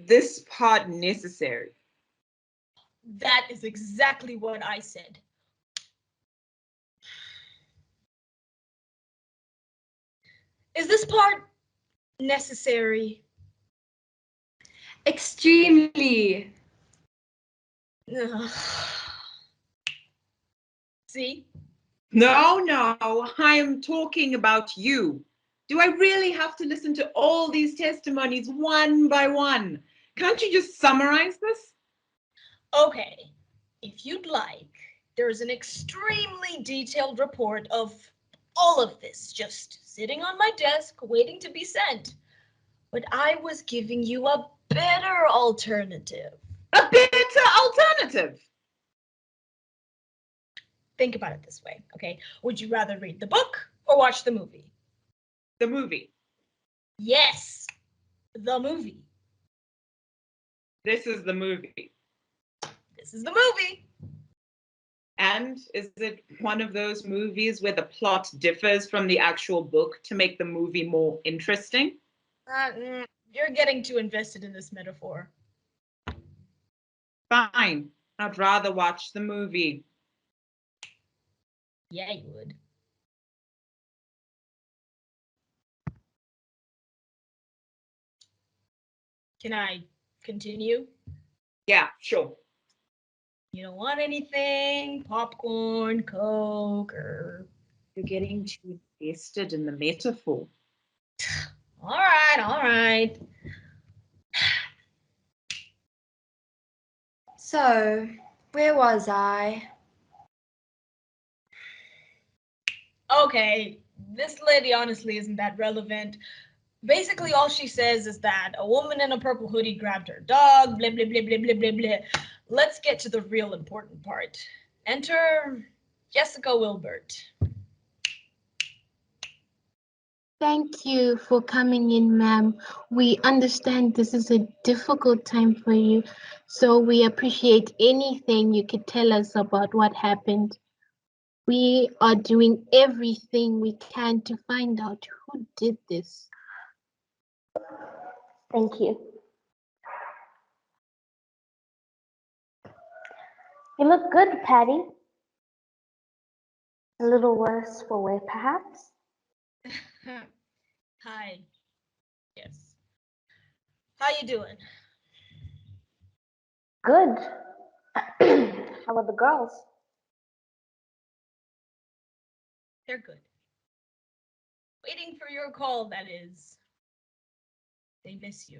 this part necessary? That is exactly what I said. Is this part necessary? Extremely. Ugh. See? No, I am talking about you. Do I really have to listen to all these testimonies one by one? Can't you just summarize this? Okay, if you'd like, there's an extremely detailed report of all of this just sitting on my desk waiting to be sent. But I was giving you a better alternative. A better alternative? Think about it this way, okay? Would you rather read the book or watch the movie? The movie. Yes, the movie. This is the movie. This is the movie. And is it one of those movies where the plot differs from the actual book to make the movie more interesting? You're getting too invested in this metaphor. Fine. I'd rather watch the movie. Yeah, you would. Can I continue? Yeah, sure. You don't want anything? Popcorn, Coke, or... You're getting too invested in the metaphor. All right. So, where was I? Okay, this lady honestly isn't that relevant. Basically, all she says is that a woman in a purple hoodie grabbed her dog, blah, blah, blah, blah, blah, blah, blah. Let's get to the real important part. Enter Jessica Wilbert. Thank you for coming in, ma'am. We understand this is a difficult time for you, so we appreciate anything you could tell us about what happened. We are doing everything we can to find out who did this. Thank you. You look good, Patty. A little worse for wear, perhaps? Hi. Yes. How you doing? Good. How are the girls? They're good. Waiting for your call, that is. They miss you.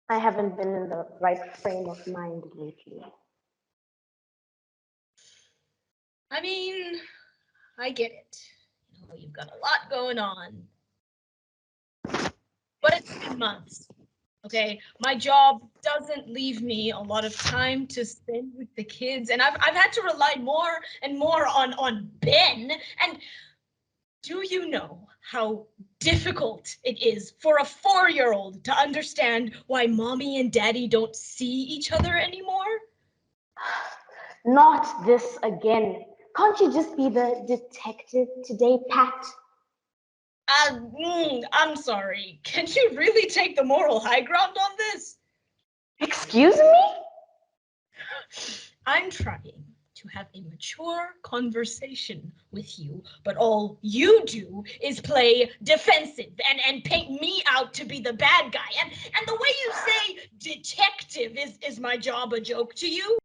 I haven't been in the right frame of mind lately. I mean, I get it. You know, you've got a lot going on. But it's been months. Okay, my job doesn't leave me a lot of time to spend with the kids, and I've had to rely more and more on Ben. And do you know how difficult it is for a 4-year-old to understand why mommy and daddy don't see each other anymore? Not this again. Can't you just be the detective today, Pat? I'm sorry. Can you really take the moral high ground on this? Excuse me? I'm trying to have a mature conversation with you, but all you do is play defensive and paint me out to be the bad guy. And the way you say detective is my job a joke to you?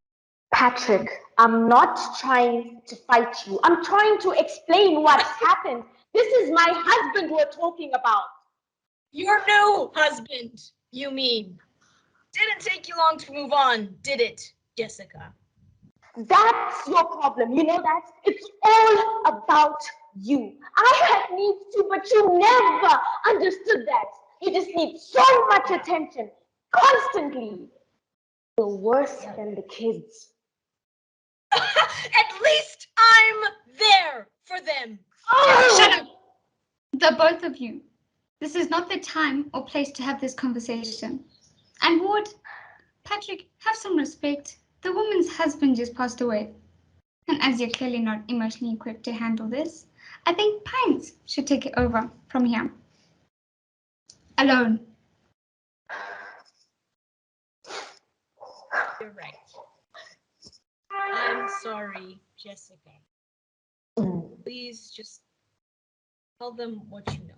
Patrick, I'm not trying to fight you. I'm trying to explain what's happened. This is my husband we're talking about. Your new husband, you mean. Didn't take you long to move on, did it, Jessica? That's your problem. You know that? It's all about you. I had needs too, but you never understood that. You just need so much attention, constantly. You're worse than the kids. At least I'm there for them. Oh! Shut up! The both of you. This is not the time or place to have this conversation. And Ward, Patrick, have some respect. The woman's husband just passed away. And as you're clearly not emotionally equipped to handle this, I think Pines should take it over from here. Alone. You're right. I'm sorry, Jessica. Please just tell them what you know.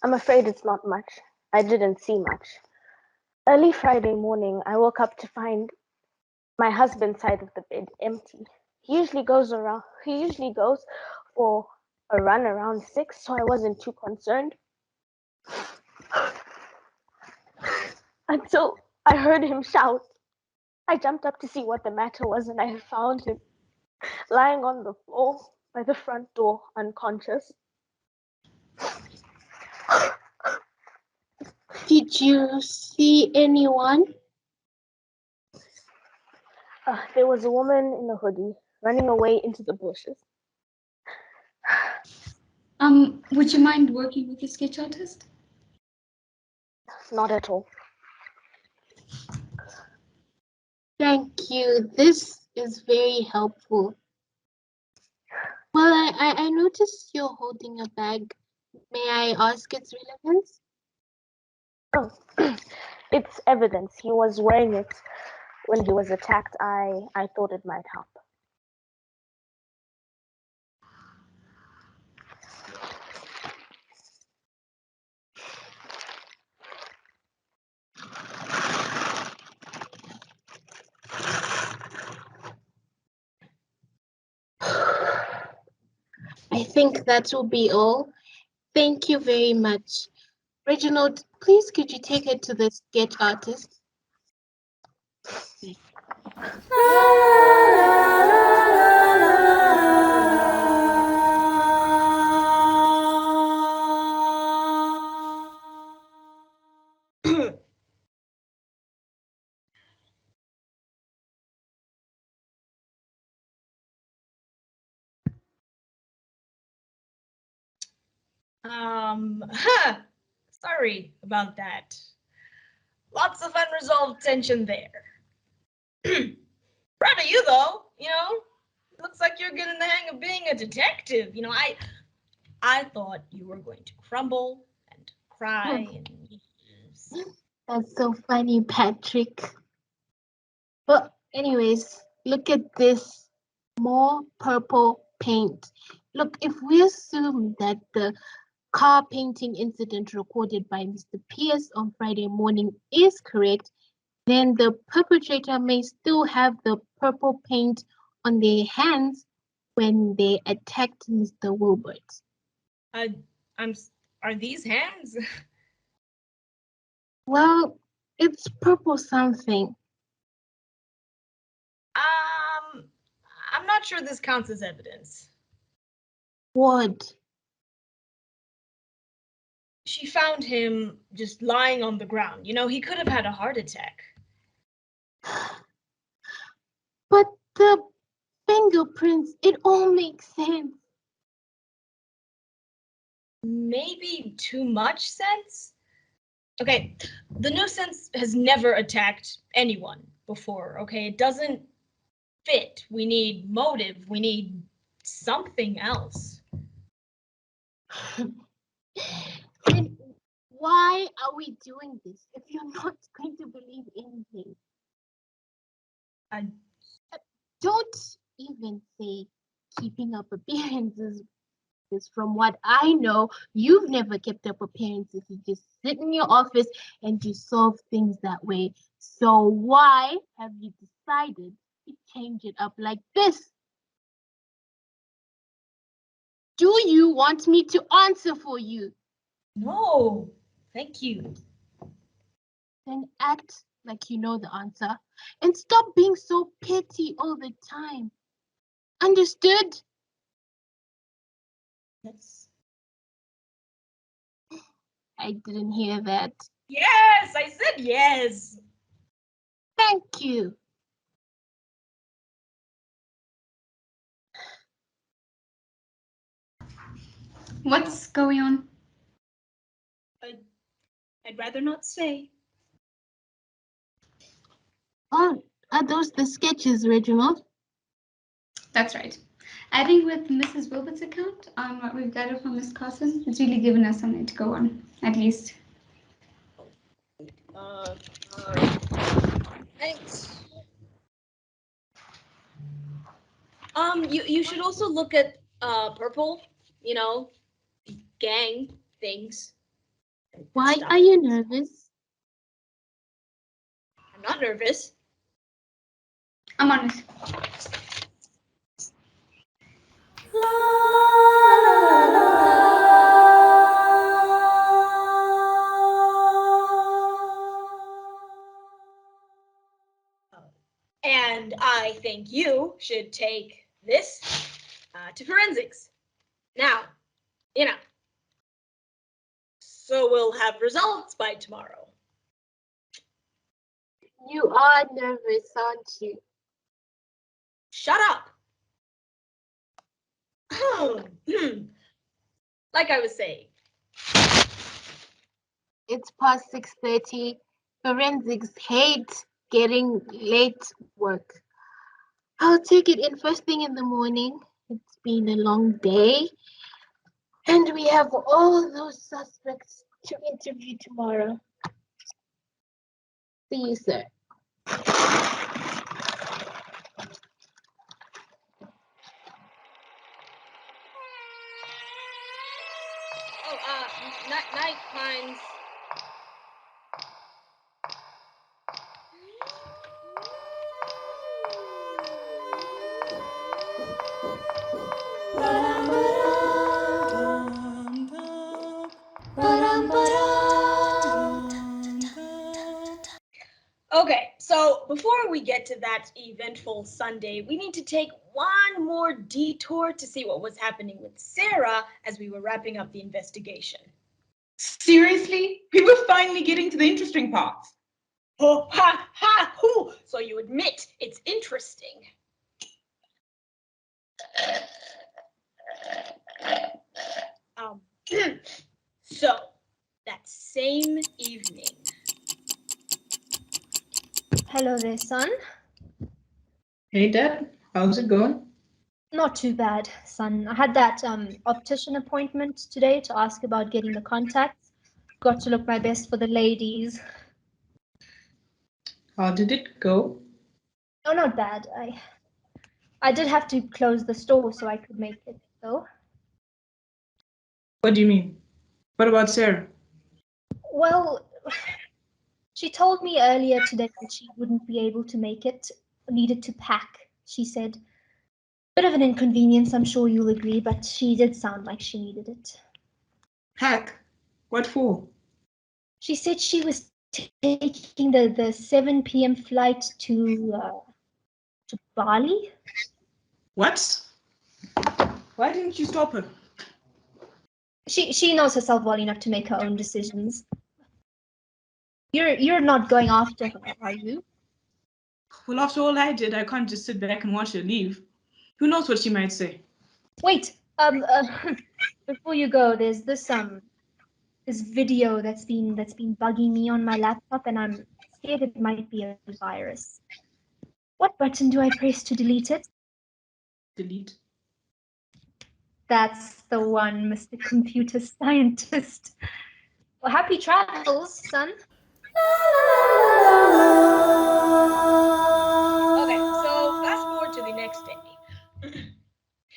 I'm afraid it's not much. I didn't see much. Early Friday morning, I woke up to find my husband's side of the bed empty. He usually goes for a run around 6, so I wasn't too concerned. Until I heard him shout. I jumped up to see what the matter was, and I found him lying on the floor by the front door, unconscious. Did you see anyone? There was a woman in a hoodie running away into the bushes. Would you mind working with the sketch artist? Not at all. Thank you. This is very helpful. Well, I noticed you're holding a bag. May I ask its relevance? Oh, it's evidence. He was wearing it when he was attacked. I thought it might help. I think that will be all. Thank you very much. Reginald, please could you take it to the sketch artist? Sorry about that. Lots of unresolved tension there. Proud of you, though. Looks like you're getting the hang of being a detective. I thought you were going to crumble and cry and. That's so funny, Patrick. Well, anyways, look at this. More purple paint. Look, if we assume that the car painting incident recorded by Mr. Pierce on Friday morning is correct, then the perpetrator may still have the purple paint on their hands when they attacked Mr. Wilbert. Are these hands? Well, it's purple something. I'm not sure this counts as evidence. What? She found him just lying on the ground. He could have had a heart attack. But the fingerprints, it all makes sense. Maybe too much sense? Okay, the nuisance has never attacked anyone before, okay? It doesn't fit. We need motive. We need something else. Then why are we doing this if you're not going to believe anything? Don't even say keeping up appearances, because from what I know, you've never kept up appearances. You just sit in your office and you solve things that way. So why have you decided to change it up like this? Do you want me to answer for you? No, thank you. Then act like you know the answer and stop being so petty all the time. Understood? Yes. I didn't hear that. Yes, I said yes. Thank you. What's going on? I'd rather not say. Oh, are those the sketches, Reginald? That's right. Adding with Mrs. Wilbert's account on what we've gathered from Miss Carson, it's really given us something to go on, at least. Thanks. You should also look at purple, you know, gang things. Why are you nervous? I'm not nervous. I'm honest. And I think you should take this to forensics. Now, you know. So we'll have results by tomorrow. You are nervous, aren't you? Shut up. Like I was saying. It's past 6:30. Forensics hate getting late work. I'll take it in first thing in the morning. It's been a long day. And we have all those suspects to interview tomorrow. See you, sir. Night, Pines. Okay, so before we get to that eventful Sunday, we need to take one more detour to see what was happening with Sarah as we were wrapping up the investigation. Seriously? We were finally getting to the interesting parts. Oh, ha, ha, hoo! So you admit it's interesting. So, that same evening. Hello there, son. Hey, Dad. How's it going? Not too bad, son. I had that optician appointment today to ask about getting the contacts. Got to look my best for the ladies. How did it go? Oh, not bad. I did have to close the store so I could make it, though. What do you mean? What about Sarah? Well, she told me earlier today that she wouldn't be able to make it. Needed to pack, she said. Bit of an inconvenience, I'm sure you'll agree, but she did sound like she needed it. Pack? What for? She said she was taking the 7 p.m. flight to Bali. What? Why didn't you stop her? She knows herself well enough to make her own decisions. You're not going after her, are you? Well, after all I did, I can't just sit back and watch her leave. Who knows what she might say? Wait, before you go, there's this video that's been bugging me on my laptop, and I'm scared it might be a virus. What button do I press to delete it? Delete. That's the one, Mr. Computer Scientist. Well, happy travels, son. Okay, so fast forward to the next day.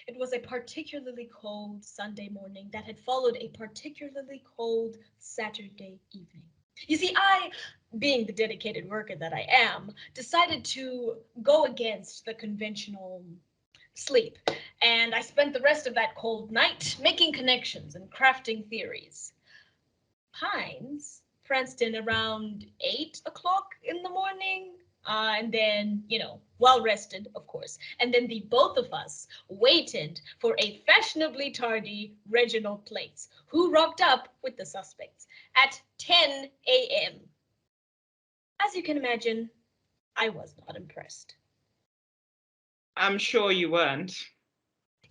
It was a particularly cold Sunday morning that had followed a particularly cold Saturday evening. You see, I, being the dedicated worker that I am, decided to go against the conventional sleep, and I spent the rest of that cold night making connections and crafting theories. Pines pranced in around 8 o'clock in the morning, and then, well rested, of course. And then the both of us waited for a fashionably tardy Reginald Place, who rocked up with the suspects at 10 a.m. As you can imagine, I was not impressed. I'm sure you weren't.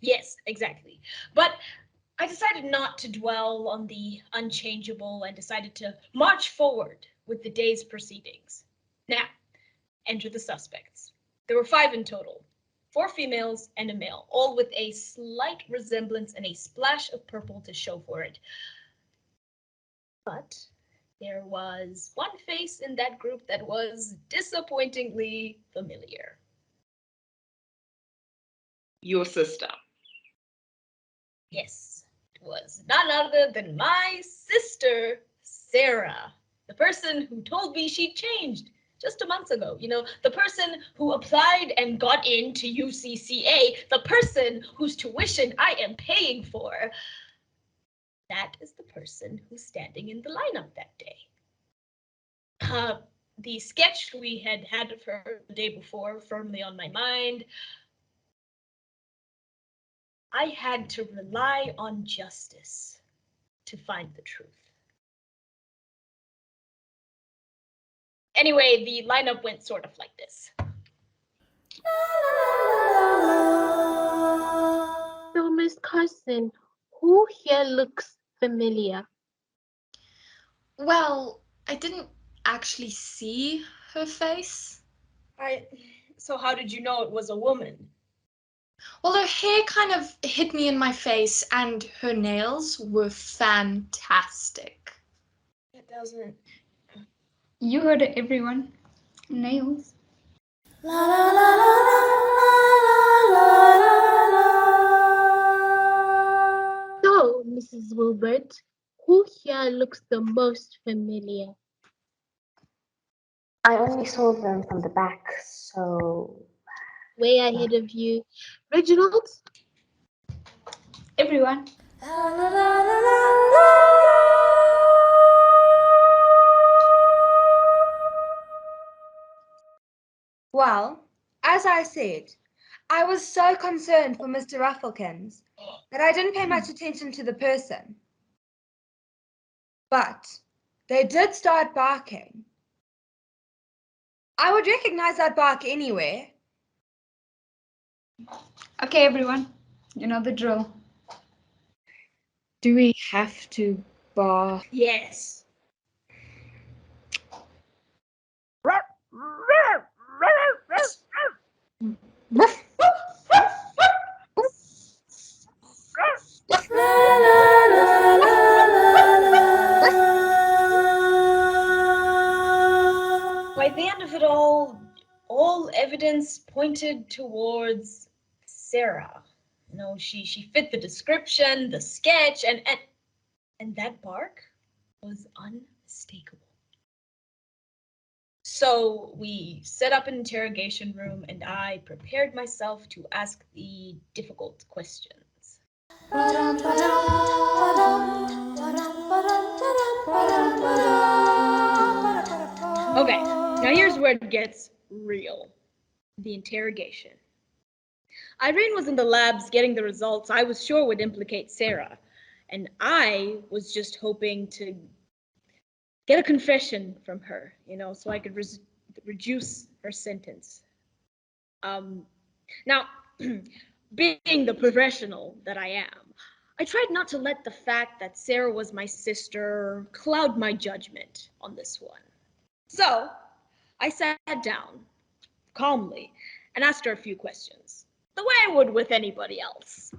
Yes, exactly. But I decided not to dwell on the unchangeable and decided to march forward with the day's proceedings. Now, enter the suspects. There were 5 in total, 4 females and a male, all with a slight resemblance and a splash of purple to show for it. But there was one face in that group that was disappointingly familiar. Your sister. Yes, it was none other than my sister, Sarah, the person who told me she changed just a month ago. You know, the person who applied and got into UCCA, the person whose tuition I am paying for. That is the person who's standing in the lineup that day. The sketch we had of her the day before firmly on my mind. I had to rely on justice to find the truth. Anyway, the lineup went sort of like this. So, Miss Carson, who here looks familiar? Well, I didn't actually see her face. So how did you know it was a woman? Well, her hair kind of hit me in my face, and her nails were fantastic. It doesn't. You heard it, everyone. Nails. So, Mrs. Wilbert, who here looks the most familiar? I only saw them from the back, so... Way ahead of you. Reginald? Everyone. Well, as I said, I was so concerned for Mr. Rufflekins that I didn't pay much attention to the person. But they did start barking. I would recognize that bark anywhere. Okay, everyone. You know the drill. Do we have to bark? Yes. By the end of it all evidence pointed towards Sarah. You know, she fit the description, the sketch, and that bark was unmistakable. So we set up an interrogation room and I prepared myself to ask the difficult questions. Okay, now here's where it gets real. The interrogation. Irene was in the labs getting the results I was sure would implicate Sarah, and I was just hoping to get a confession from her, you know, so I could reduce her sentence. Now, being the professional that I am, I tried not to let the fact that Sarah was my sister cloud my judgment on this one. So, I sat down calmly and asked her a few questions, the way I would with anybody else.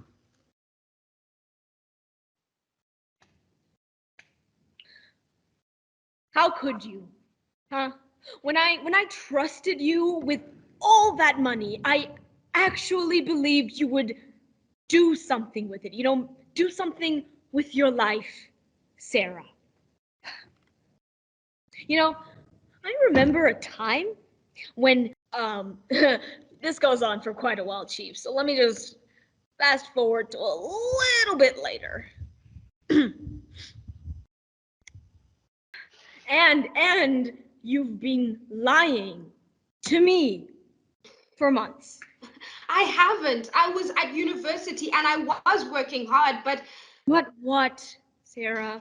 How could you? Huh? When I trusted you with all that money, I actually believed you would do something with it. You know, do something with your life, Sarah. You know, I remember a time when this goes on for quite a while, Chief. So let me just fast forward to a little bit later. And you've been lying to me for months. I haven't. I was at university and I was working hard, but... What, Sarah?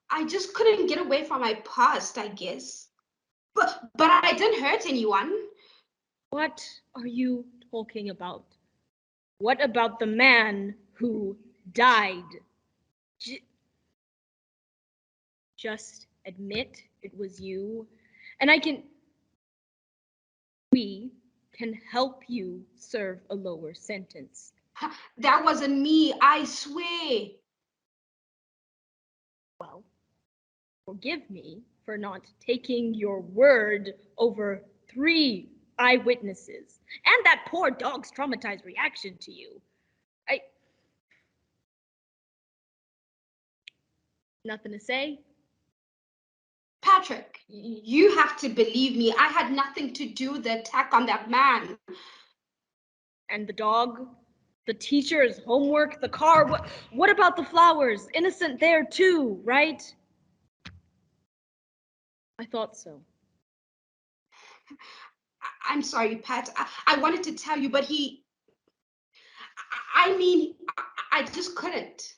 I just couldn't get away from my past, I guess. But I didn't hurt anyone. What are you talking about? What about the man who died? Just admit it was you, and I can We can help you serve a lower sentence. That wasn't me, I swear. Well, forgive me for not taking your word over 3 eyewitnesses and that poor dog's traumatized reaction to you. Nothing to say? Patrick, you have to believe me. I had nothing to do with the attack on that man. And the dog? The teacher's homework? The car? What about the flowers? Innocent there too, right? I thought so. I'm sorry, Pat. I wanted to tell you, but I just couldn't.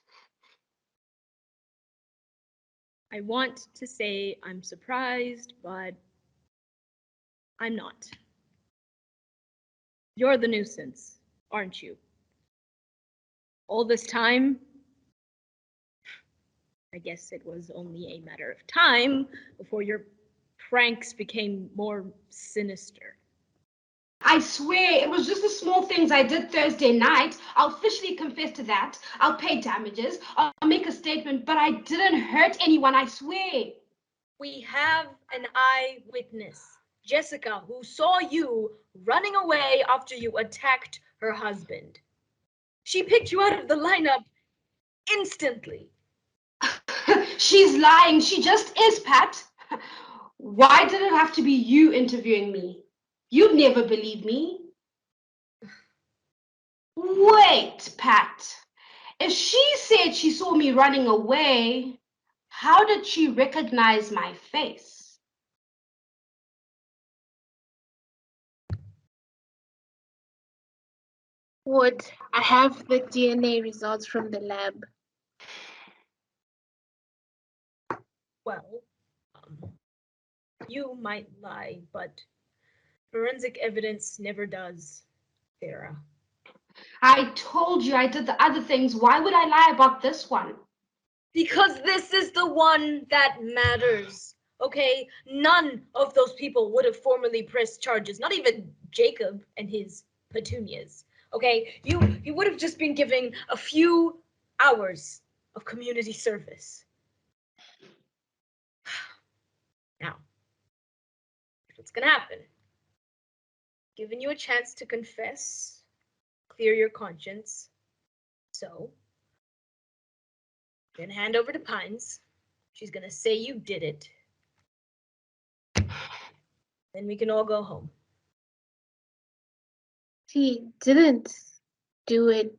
I want to say I'm surprised, but I'm not. You're the nuisance, aren't you? All this time, I guess it was only a matter of time before your pranks became more sinister. I swear, it was just the small things I did Thursday night. I'll officially confess to that. I'll pay damages. I'll make a statement, but I didn't hurt anyone, I swear. We have an eyewitness, Jessica, who saw you running away after you attacked her husband. She picked you out of the lineup instantly. She's lying. She just is, Pat. Why did it have to be you interviewing me? You'd never believe me. Wait, Pat. If she said she saw me running away, how did she recognize my face? Would I have the DNA results from the lab? Well, you might lie, but forensic evidence never does, Sarah. I told you I did the other things. Why would I lie about this one? Because this is the one that matters, okay? None of those people would have formally pressed charges, not even Jacob and his petunias, okay? You would have just been giving a few hours of community service. Now, what's gonna happen? Giving you a chance to confess, clear your conscience. So, then hand over to Pines. She's gonna say you did it. Then we can all go home. She didn't do it.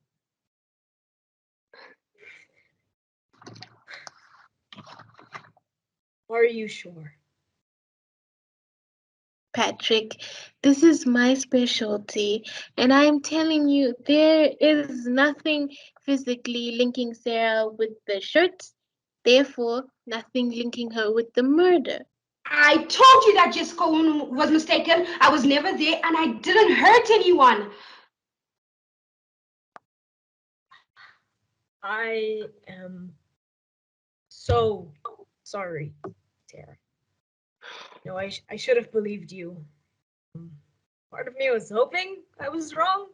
Are you sure? Patrick, this is my specialty, and I'm telling you, there is nothing physically linking Sarah with the shirt, therefore, nothing linking her with the murder. I told you that Jessica was mistaken. I was never there, and I didn't hurt anyone. I am so sorry, Sarah. No, I should have believed you. Part of me was hoping I was wrong.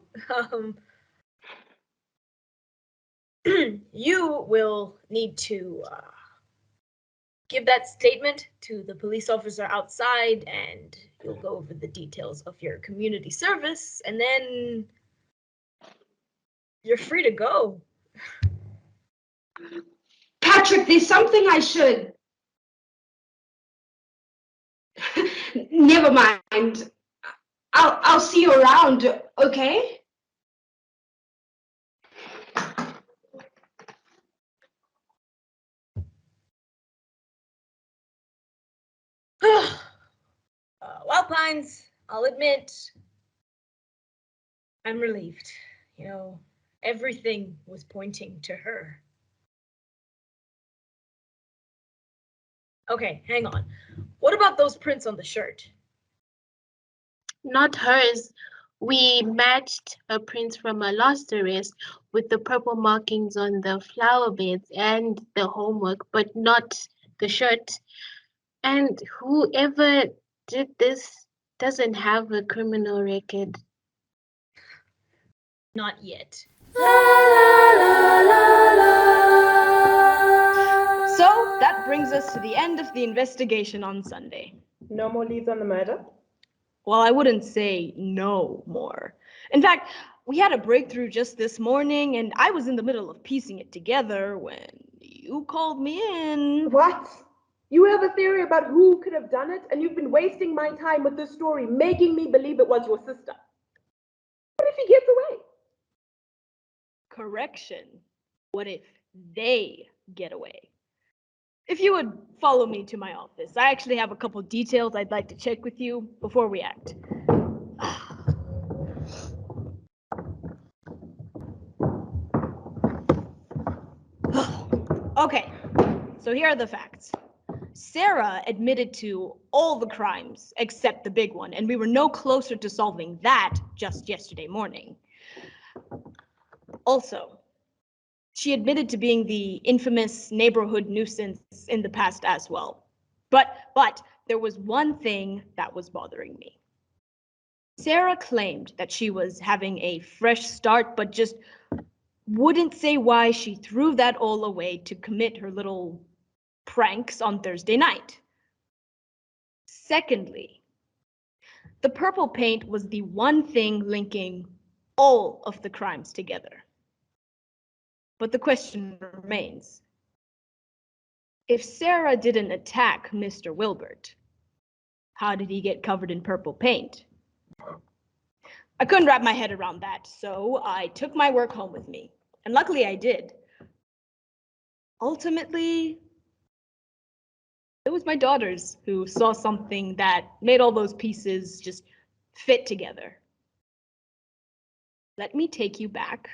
You will need to give that statement to the police officer outside, and you'll go over the details of your community service, and then you're free to go. Patrick, there's something I should. Never mind. I'll see you around, okay? Well, Pines, I'll admit, I'm relieved. You know, everything was pointing to her. Okay, hang on. What about those prints on the shirt? Not hers. We matched her prints from her last arrest with the purple markings on the flower beds and the homework, but not the shirt. And whoever did this doesn't have a criminal record. Not yet. So that brings us to the end of the investigation on Sunday. No more leads on the murder? Well, I wouldn't say no more. In fact, we had a breakthrough just this morning, and I was in the middle of piecing it together when you called me in. What? You have a theory about who could have done it, and you've been wasting my time with this story, making me believe it was your sister. What if he gets away? Correction. What if they get away? If you would follow me to my office, I actually have a couple details I'd like to check with you before we act. Okay, so here are the facts. Sarah admitted to all the crimes except the big one, and we were no closer to solving that just yesterday morning. Also, she admitted to being the infamous neighborhood nuisance in the past as well. But there was one thing that was bothering me. Sarah claimed that she was having a fresh start, but just wouldn't say why she threw that all away to commit her little pranks on Thursday night. Secondly, the purple paint was the one thing linking all of the crimes together. But the question remains, if Sarah didn't attack Mr. Wilbert, how did he get covered in purple paint? I couldn't wrap my head around that, so I took my work home with me, and luckily I did. Ultimately, it was my daughters who saw something that made all those pieces just fit together. Let me take you back.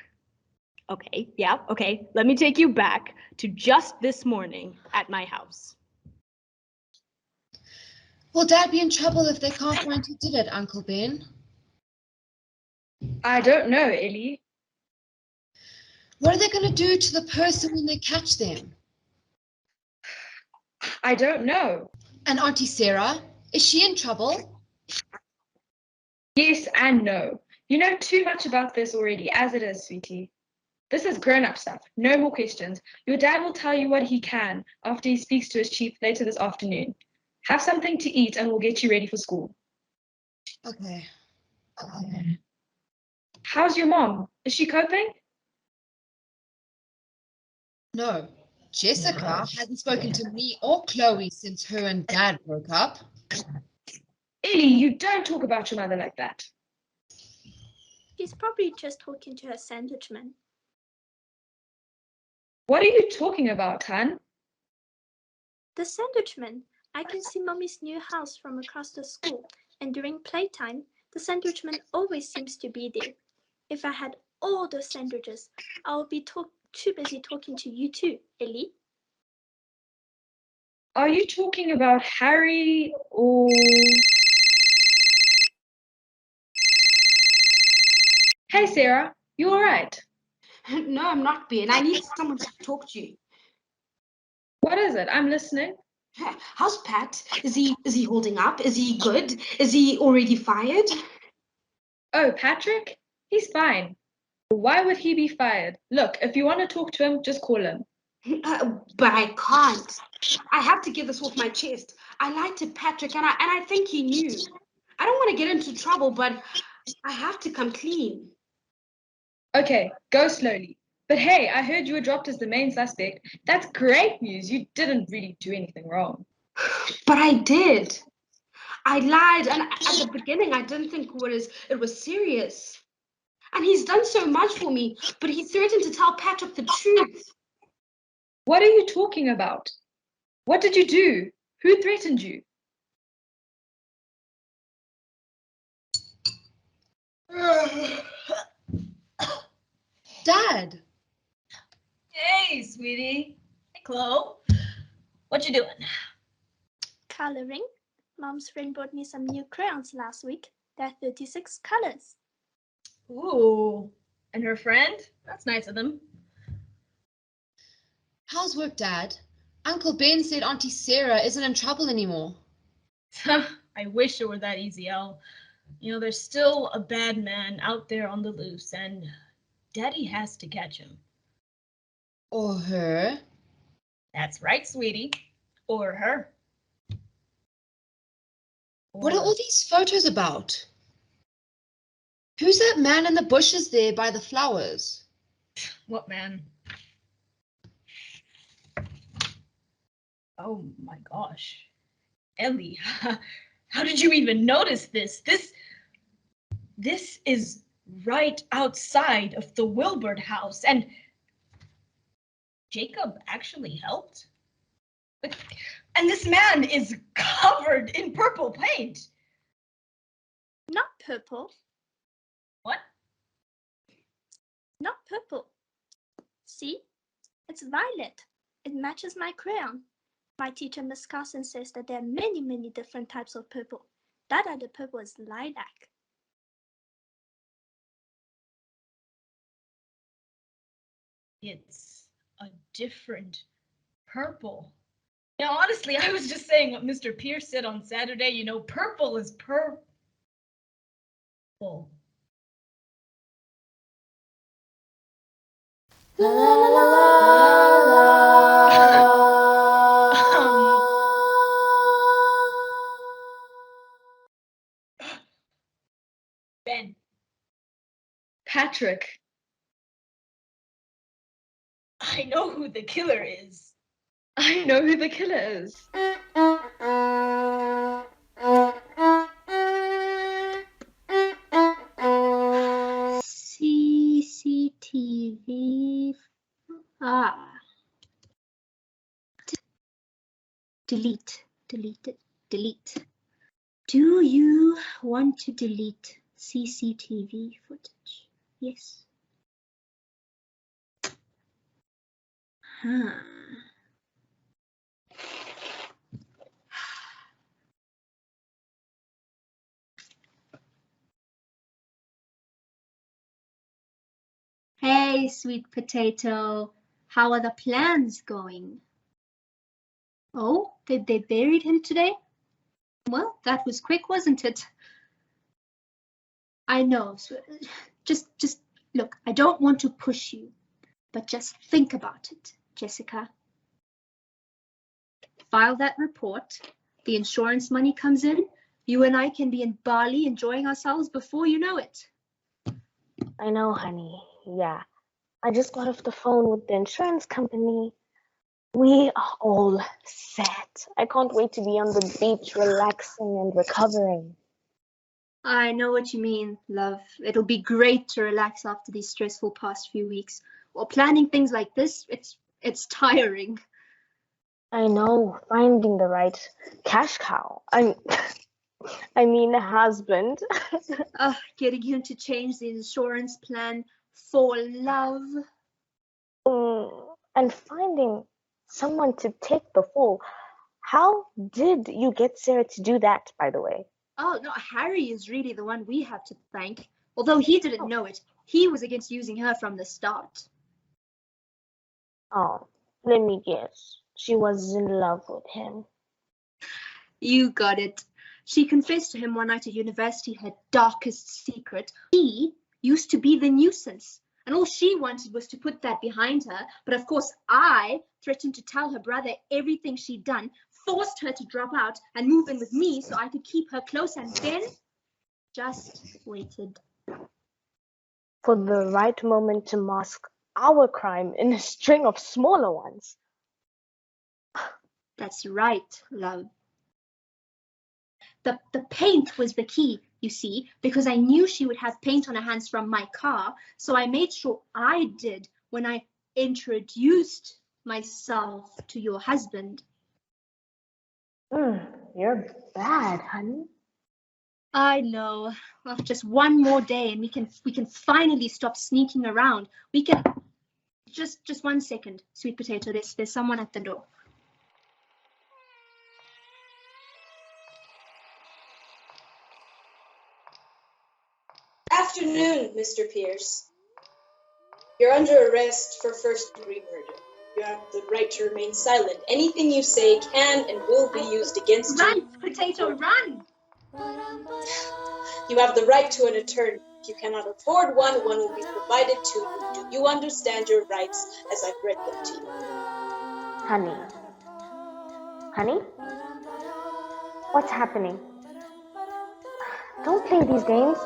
Okay, let me take you back to just this morning at my house. Will Dad be in trouble if they can't find who did it, Uncle Ben? I don't know, Ellie. What are they going to do to the person when they catch them? I don't know. And Auntie Sarah, is she in trouble? Yes and no. You know too much about this already, as it is, sweetie. This is grown-up stuff. No more questions. Your dad will tell you what he can after he speaks to his chief later this afternoon. Have something to eat and we'll get you ready for school. Okay. How's your mom? Is she coping? No. Jessica hasn't spoken to me or Chloe since her and Dad broke up. Ellie, you don't talk about your mother like that. She's probably just talking to her sandwichman. What are you talking about, Han? The sandwichman. I can see Mommy's new house from across the school, and during playtime, the sandwichman always seems to be there. If I had all those sandwiches, I would be too busy talking to you too, Ellie. Are you talking about Harry or... Hey, Sarah, you all right? No, I'm not, Ben. I need someone to talk to you. What is it? I'm listening. How's Pat? Is he holding up? Is he good? Is he already fired? Oh, Patrick? He's fine. Why would he be fired? Look, if you want to talk to him, just call him. But I can't. I have to get this off my chest. I lied to Patrick and I think he knew. I don't want to get into trouble, but I have to come clean. Okay, go slowly. But hey, I heard you were dropped as the main suspect. That's great news. You didn't really do anything wrong. But I did. I lied, and at the beginning, I didn't think it was serious. And he's done so much for me, but he threatened to tell Patrick the truth. What are you talking about? What did you do? Who threatened you? Dad! Hey, sweetie. Hey, Chloe. What you doing? Coloring. Mom's friend brought me some new crayons last week. There are 36 colors. Ooh. And her friend? That's nice of them. How's work, Dad? Uncle Ben said Auntie Sarah isn't in trouble anymore. I wish it were that easy, El. You know, there's still a bad man out there on the loose, and Daddy has to catch him. Or her. That's right, sweetie. Or her. What are all these photos about? Who's that man in the bushes there by the flowers? What man? Oh my gosh. Ellie, how did you even notice this? This is right outside of the Wilbert house, and Jacob actually helped. And this man is covered in purple paint. Not purple. What? Not purple. See? It's violet. It matches my crayon. My teacher, Miss Carson, says that there are many, many different types of purple. That other purple is lilac. It's a different purple. Now, honestly, I was just saying what Mr. Pierce said on Saturday. You know, purple is purple. La la la la Ben. Patrick. I know who the killer is. I know who the killer is. CCTV. Delete. Do you want to delete CCTV footage? Yes. Hey, sweet potato. How are the plans going? Oh, they buried him today? Well, that was quick, wasn't it? I know. Just look, I don't want to push you, but just think about it, Jessica. File that report. The insurance money comes in. You and I can be in Bali enjoying ourselves before you know it. I know, honey. Yeah. I just got off the phone with the insurance company. We are all set. I can't wait to be on the beach relaxing and recovering. I know what you mean, love. It'll be great to relax after these stressful past few weeks. Well, planning things like this, it's tiring. I know, finding the right cash cow. I mean, husband. Getting him to change the insurance plan for love. And finding someone to take the fall. How did you get Sarah to do that, by the way? Oh, no, Harry is really the one we have to thank. Although he didn't know it. He was against using her from the start. Oh, let me guess. She was in love with him. You got it. She confessed to him one night at university her darkest secret. He used to be the nuisance. And all she wanted was to put that behind her. But of course, I threatened to tell her brother everything she'd done, forced her to drop out and move in with me so I could keep her close, and then just waited. For the right moment to mask our crime in a string of smaller ones. That's right, love. The paint was the key, you see, because I knew she would have paint on her hands from my car, so I made sure I did when I introduced myself to your husband. You're bad, honey. I know. Well, just one more day and we can finally stop sneaking around. We can just 1 second, sweet potato. There's someone at the door. Afternoon, Mr. Pierce. You're under arrest for first-degree murder. You have the right to remain silent. Anything you say can and will be used against you. Run, potato, run! You have the right to an attorney. If you cannot afford one, one will be provided to you. Do you understand your rights as I've read them to you? Honey? Honey? What's happening? Don't play these games.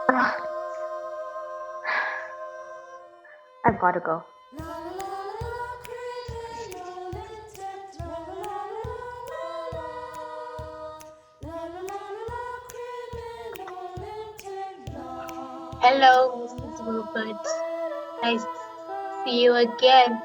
Ugh. I've got to go. Hello, Mrs. Wilbert. Nice to see you again.